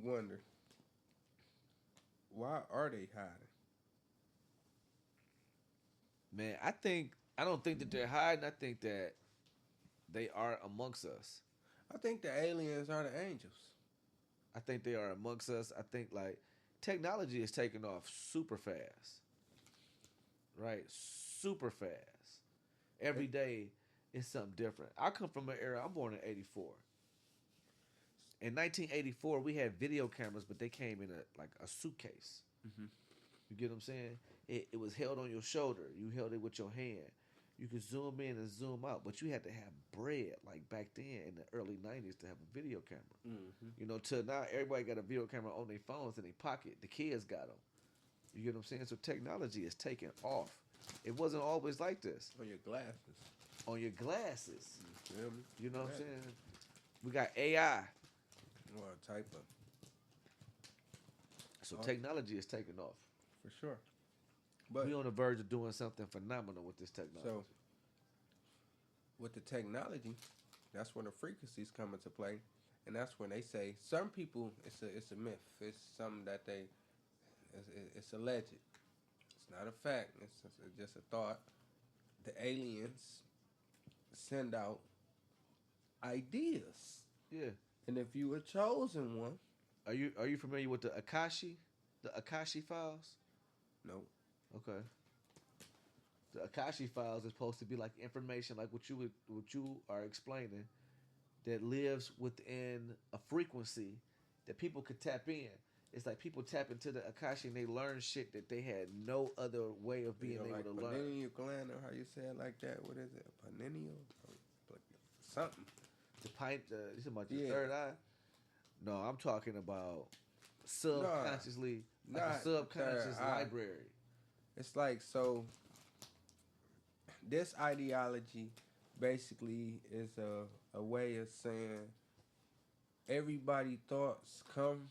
Speaker 3: wonder, why are they hiding?
Speaker 2: Man, I don't think that they're hiding. I think that they are amongst us.
Speaker 3: I think the aliens are the angels.
Speaker 2: I think they are amongst us. I think like technology is taking off super fast. Right? Super fast. Every day is something different. I come from an era, I'm born in 84. In 1984, we had video cameras, but they came in a suitcase. You get what I'm saying? It was held on your shoulder. You held it with your hand. You could zoom in and zoom out, but you had to have bread like back then in the early 90s to have a video camera. You know, till now, everybody got a video camera on their phones in their pocket. The kids got them. You get what I'm saying? So technology is taking off. It wasn't always like this.
Speaker 3: On your glasses.
Speaker 2: On your glasses.
Speaker 3: You feel me?
Speaker 2: You know what I'm
Speaker 3: Right.
Speaker 2: saying? We got AI.
Speaker 3: Or a type of.
Speaker 2: So technology is taking off.
Speaker 3: For sure. But
Speaker 2: We on the verge of doing something phenomenal with this technology.
Speaker 3: so with the technology, that's when the frequencies come into play, and that's when they say some people it's a myth. It's something that it's alleged. It's not a fact. It's just a thought. The aliens send out ideas,
Speaker 2: Yeah.
Speaker 3: and if you were chosen one,
Speaker 2: Are you familiar with the Akashi files?
Speaker 3: no,
Speaker 2: Okay. The Akashi files is supposed to be like information, like what you are explaining, that lives within a frequency that people could tap in. It's like people tap into the Akashi and they learn shit that they had no other way of being able
Speaker 3: like
Speaker 2: to learn.
Speaker 3: pineal gland, or how you say it like that? What is it? Pineal, something.
Speaker 2: You talking about your
Speaker 3: Yeah.
Speaker 2: third eye? No, I'm talking about subconsciously, like a
Speaker 3: not
Speaker 2: subconscious
Speaker 3: third eye.
Speaker 2: library.
Speaker 3: It's like, so this ideology basically is a way of saying everybody thoughts come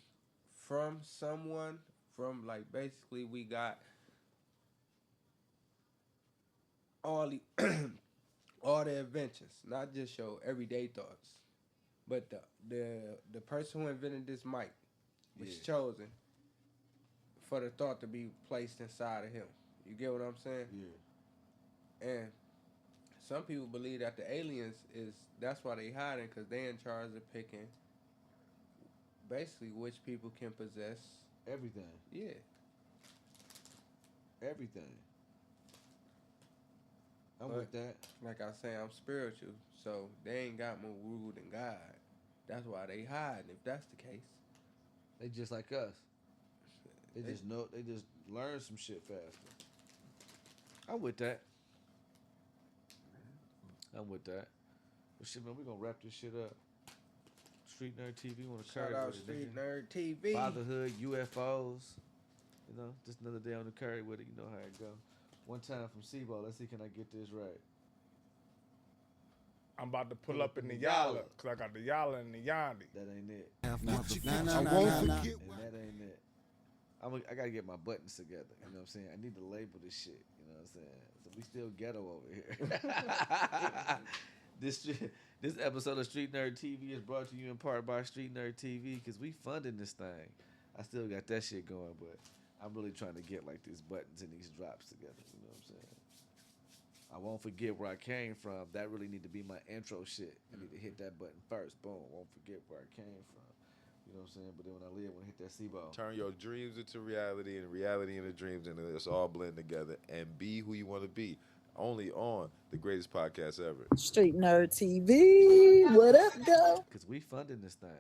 Speaker 3: from someone, from like basically we got all the all the inventions, not just your everyday thoughts, but the person who invented this mic was
Speaker 2: Yeah.
Speaker 3: chosen for the thought to be placed inside of him. You get what I'm saying?
Speaker 2: Yeah.
Speaker 3: And some people believe that the aliens that's why they hiding, because they in charge of picking basically which people can possess.
Speaker 2: Everything.
Speaker 3: Yeah.
Speaker 2: Everything. I'm
Speaker 3: But-
Speaker 2: with that.
Speaker 3: Like I say, I'm spiritual, so they ain't got more rule than God. That's why they hiding, if that's the case.
Speaker 2: They just like us. They
Speaker 3: They-
Speaker 2: just know. They just learn some shit faster. I'm with that. I'm with that. But shit, man, we gonna wrap this shit up. Street Nerd TV want to
Speaker 3: Shout
Speaker 2: carry
Speaker 3: out
Speaker 2: with it,
Speaker 3: Street
Speaker 2: nigga.
Speaker 3: Nerd TV.
Speaker 2: Fatherhood, UFOs. You know, just another day on the curry with it. You know how it go. One time from SIBO. Let's see, can I get this right?
Speaker 7: I'm about to pull up in the Yala, because I got the Yala and the Yandi.
Speaker 2: That ain't it.
Speaker 6: I won't forget
Speaker 2: And that ain't it. I gotta get my buttons together. You know what I'm saying? I need to label this shit. You know what I'm saying? So we still ghetto over here. This episode of Street Nerd TV is brought to you in part by Street Nerd TV because we funding this thing. I still got that shit going, but I'm really trying to get like these buttons and these drops together. You know what I'm saying? I won't forget where I came from. That really need to be my intro shit. I need to hit that button first. Boom. Won't forget where I came from. You know what I'm saying? But then when I leave, when I hit that C-ball.
Speaker 5: Turn your dreams into reality and reality into dreams, and it's all blend together. And be who you want to be. Only on the greatest podcast ever.
Speaker 4: Street Nerd TV. What up, though?
Speaker 2: Because we funding this thing.